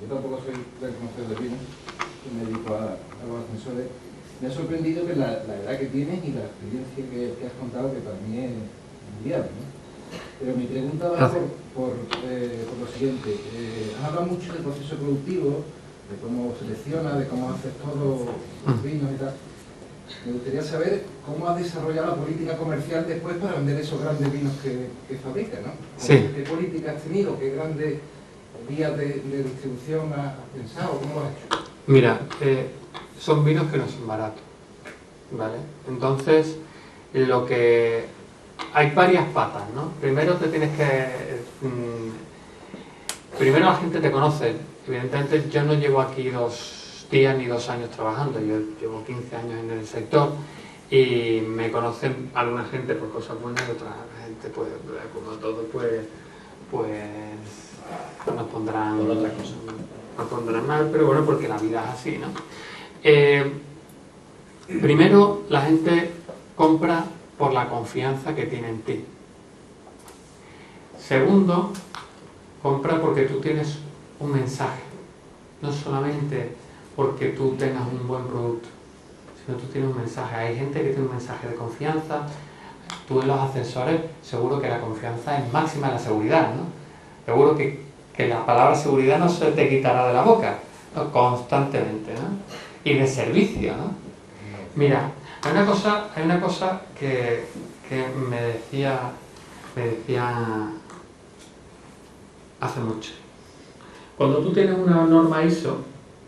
Yo tampoco soy del conocedor de vino, y me dedico a los ascensores. Me ha sorprendido que la edad que tienes y la experiencia que has contado, que para mí es mundial, ¿no? Pero mi pregunta va por lo siguiente. Has hablado mucho del proceso productivo, de cómo selecciona, de cómo haces todos los vinos y tal. Me gustaría saber cómo has desarrollado la política comercial después para vender esos grandes vinos que fabricas, ¿no? Sí. ¿Qué política has tenido? ¿Qué grandes vías de distribución has pensado? ¿Cómo lo has hecho? Mira, son vinos que no son baratos, ¿vale? Entonces, hay varias patas, ¿no? Primero primero la gente te conoce. Evidentemente yo no llevo aquí 2 días ni 2 años trabajando, yo llevo 15 años en el sector y me conocen alguna gente por cosas buenas y otra gente, pues, como todo, pues nos pondrán por otras cosas. Nos pondrán mal, pero bueno, porque la vida es así, ¿no? Primero, la gente compra por la confianza que tiene en ti. Segundo, compra porque tú tienes un mensaje, no solamente porque tú tengas un buen producto, sino tú tienes un mensaje. Hay gente que tiene un mensaje de confianza. Tú en los ascensores, seguro que la confianza es máxima en la seguridad, ¿no? Seguro que la palabra seguridad no se te quitará de la boca, ¿no? Constantemente, ¿no? Y de servicio, ¿no? Mira, hay una cosa que me decía hace mucho. Cuando tú tienes una norma ISO,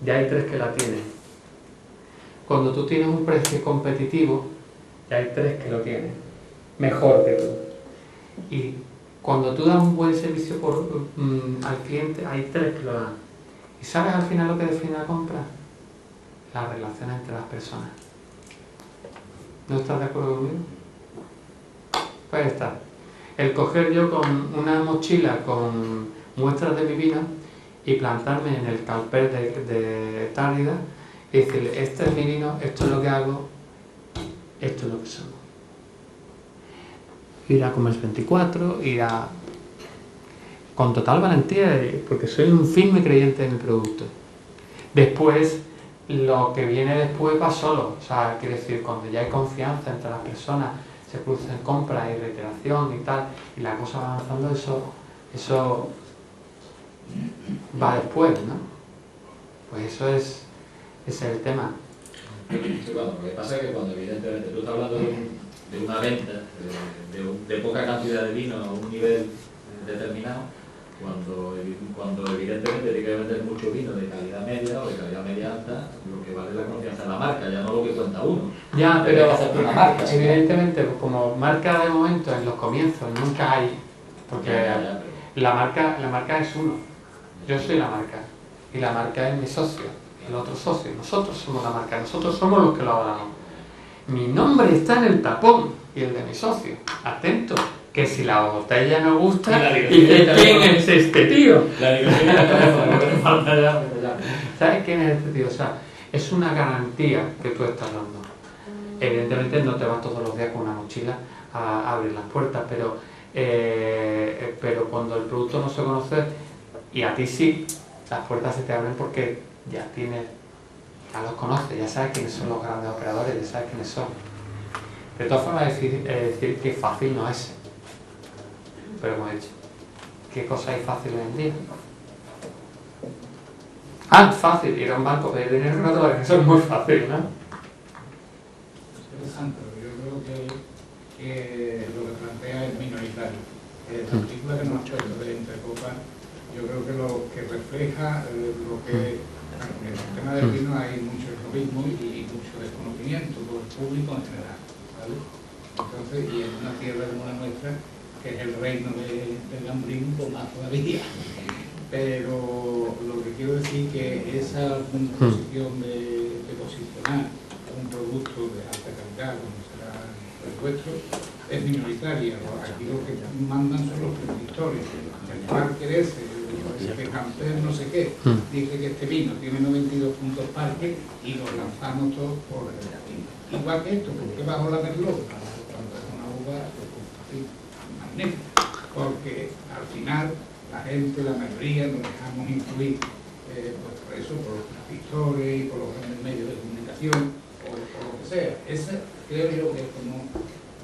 ya hay 3 que la tienen. Cuando tú tienes un precio competitivo, ya hay 3 que lo tienen, mejor que tú. Y cuando tú das un buen servicio al cliente, hay 3 que lo dan. ¿Y sabes al final lo que define la compra? Las relaciones entre las personas. ¿No estás de acuerdo conmigo? Pues está. El coger yo con una mochila con muestras de mi vino y plantarme en el calper de Tárida y decirle, este es mi vino, esto es lo que hago, esto es lo que somos. Ir a Comerç 24, ir a... con total valentía, porque soy un firme creyente de mi producto. Después, lo que viene después va solo, o sea, quiere decir, cuando ya hay confianza entre las personas, se producen compras y reiteración y tal, y la cosa va avanzando, eso va después, ¿no? Pues eso es el tema. Sí, bueno, lo que pasa es que cuando evidentemente tú estás hablando de una venta, de poca cantidad de vino a un nivel determinado, cuando evidentemente tiene que vender mucho vino de calidad media o de calidad media alta, lo que vale es la confianza en la marca, ya no lo que cuenta uno. Ya, pero una marca, evidentemente, pues como marca de momento en los comienzos nunca hay, porque la marca es uno. Yo soy la marca y la marca es mi socio el otro socio. Nosotros somos la marca, nosotros somos los que lo hablamos. Mi nombre está en el tapón y el de mi socio. Atento, que si la botella no gusta, ¿y de quién es este tío? ¿Sabes quién es este tío? O sea, es una garantía que tú estás dando. Evidentemente no te vas todos los días con una mochila a abrir las puertas, pero cuando el producto no se conoce, y a ti sí, las puertas se te abren porque ya los conoces, ya sabes quiénes son los grandes operadores, ya sabes quiénes son. De todas formas, decir que fácil no es. Pero hemos hecho. ¿Qué cosa hay fácil hoy en día? Fácil, ir a un banco, pedir dinero en $4, eso es muy fácil, ¿no? Interesante, yo creo que lo que plantea es minoritario. La película que nos ha puesto de Entre Copas, yo creo que lo que refleja lo que en el tema del vino hay mucho esnovismo y mucho desconocimiento por el público en general, ¿vale? Entonces, y en una tierra como la nuestra, que es el reino del gambrín, pues más todavía. Pero lo que quiero decir que esa posición de posicionar un producto de alta calidad, como será el vuestro, es minoritaria. Aquí lo que mandan son los prescriptores. El Parker ese Camper no sé qué, dice que este vino tiene 92 puntos Parker y lo lanzamos todos por el vino. Igual que esto, porque bajo la Merlot, cuando es una uva magnífica, porque al final la gente, la mayoría, nos dejamos influir pues por eso, por los prescriptores y por los grandes medios de comunicación, o por lo que sea. Ese creo yo que es como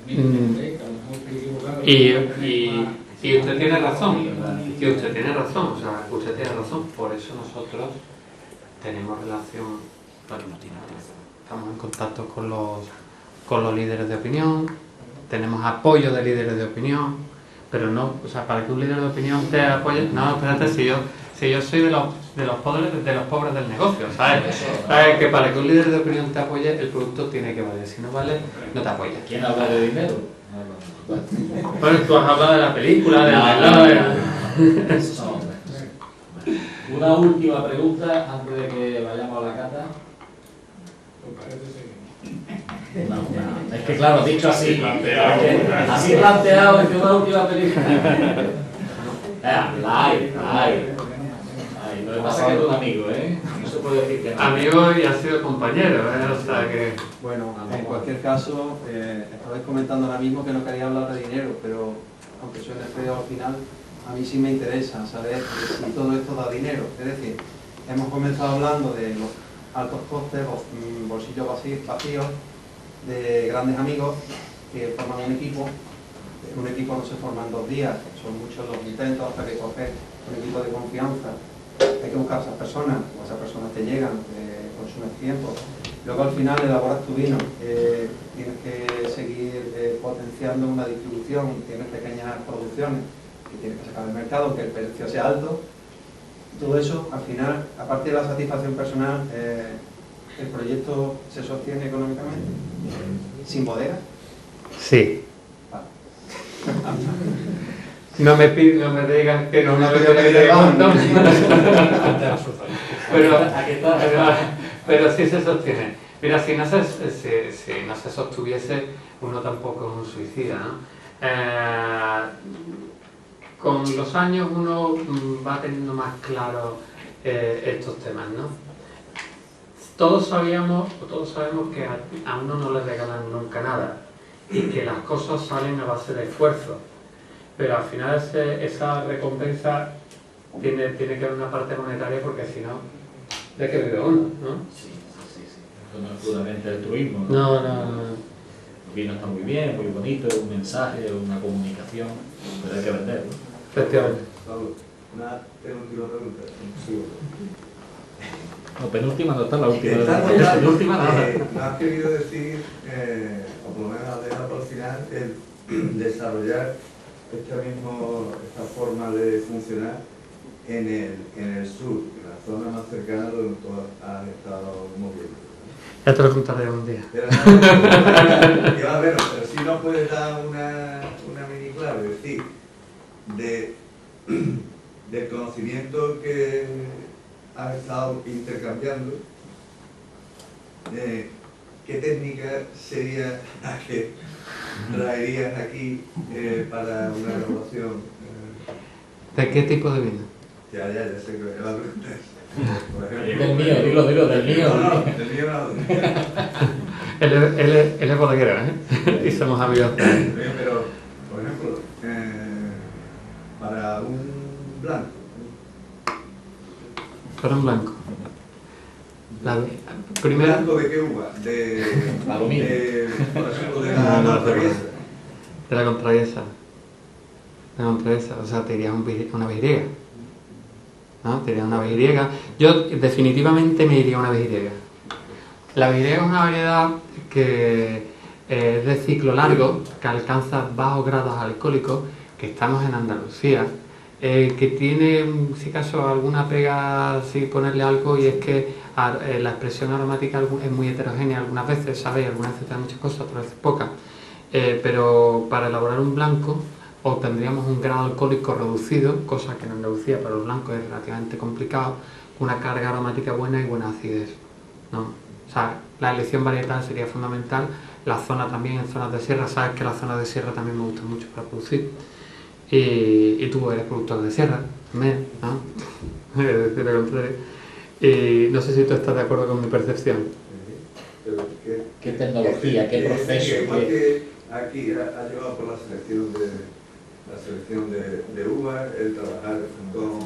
que a lo mejor estoy equivocado. Y usted tiene razón, o sea, usted tiene razón, por eso nosotros tenemos relación, estamos en contacto con los líderes de opinión, tenemos apoyo de líderes de opinión, pero no, o sea, para que un líder de opinión te apoye, no, espérate, si yo soy de los pobres del negocio, ¿sabes? Que para que un líder de opinión te apoye, el producto tiene que valer, si no vale, no te apoya. ¿Quién habla de dinero? Bueno, tú has hablado de la película, de la... Una última pregunta antes de que vayamos a la cata. Es que claro, dicho así, así planteado, es que una última película. Lo que pasa es que es un amigo, no se puede decir que no. Amigo y ha sido compañero, o sea que... Bueno, en cualquier caso, estabais comentando ahora mismo que no quería hablar de dinero, pero aunque suene feo al final, a mí sí me interesa saber si todo esto da dinero. Es decir, hemos comenzado hablando de los altos costes, los bolsillos vacíos, de grandes amigos que forman un equipo. Un equipo no se forma en 2 días, son muchos los intentos hasta que coges un equipo de confianza. Hay que buscar a esas personas, o esas personas te llegan, consumes tiempo. Luego al final elaboras tu vino, tienes que seguir potenciando una distribución, tienes pequeñas producciones que tienes que sacar al mercado, aunque el precio sea alto. Todo eso, al final, aparte de la satisfacción personal, ¿el proyecto se sostiene económicamente? ¿Sin bodega? Sí. Vale. No me digan que no me digan pero sí se sostiene. Mira, si no se sostuviese, uno tampoco es un suicida, ¿no? Con los años uno va teniendo más claro estos temas, ¿no? Todos sabemos que a uno no le regalan nunca nada y que las cosas salen a base de esfuerzo. Pero al final esa recompensa tiene que haber una parte monetaria porque si no, ¿de qué vive uno? ¿No? Sí. Esto no es puramente altruismo, No. El vino está muy bien, muy bonito, es un mensaje, una comunicación, pero hay que venderlo. Efectivamente. Pablo, una penúltima pregunta. No, penúltima no está, la última. La penúltima nada. ¿No has querido decir, o por lo menos has dejado para el final, el desarrollar esta forma de funcionar en el sur, en la zona más cercana donde tú has estado moviendo? Ya te lo contaré un día. Pero si no puedes dar una mini clave, es decir, del conocimiento que has estado intercambiando ¿qué técnica sería la que traerías aquí para una elaboración? ¿De qué tipo de vino? Ya sé que la pregunta es. Del mío, dilo, del mío. No, del mío no. Él es bodeguero, ¿eh? Y somos amigos. Pero, por ejemplo, para un blanco. Para un blanco. Primero, ¿blanco de qué uva? De palomino. Por ejemplo, de la contraviesa. De la contraviesa. O sea, te irías una vejeriega. ¿No? Te irías una vejeriega. Yo definitivamente me iría a una vejeriega. La vejeriega es una variedad que es de ciclo largo, que alcanza bajos grados alcohólicos, que estamos en Andalucía, que tiene, si acaso, alguna pega, si ponerle algo, y es que la expresión aromática es muy heterogénea algunas veces, ¿sabéis? Algunas veces trae muchas cosas, otras veces pocas. Pero para elaborar un blanco obtendríamos un grado alcohólico reducido, cosa que en Andalucía para los blancos es relativamente complicado, con una carga aromática buena y buena acidez, ¿no? O sea, la elección varietal sería fundamental, la zona también, en zonas de sierra, sabes que las zonas de sierra también me gustan mucho para producir, y tú eres productor de sierra también, ¿no? Es decir, lo contrario. Y no sé si tú estás de acuerdo con mi percepción. ¿Qué tecnología, qué proceso? Igual que aquí ha llevado por la selección de uva, el trabajar con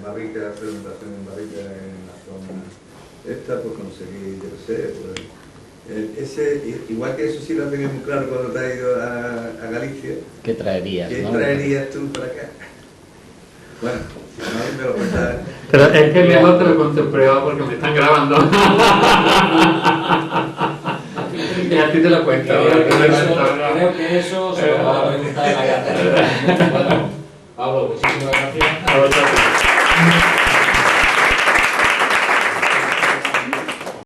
barricas, fermentación en barrica en la zona esta, pues conseguir, yo qué sé, pues, igual que eso sí lo has tenido muy claro cuando te has ido a Galicia. ¿Qué traerías? ¿Qué ¿no? traerías tú para acá? Bueno, si no, me lo cuentas. Pero es que mejor te lo cuento en privado porque me están grabando. Y a ti te lo cuento. Creo que eso se lo va a preguntar en la carta. Bueno, Pablo, muchísimas gracias. A vosotros.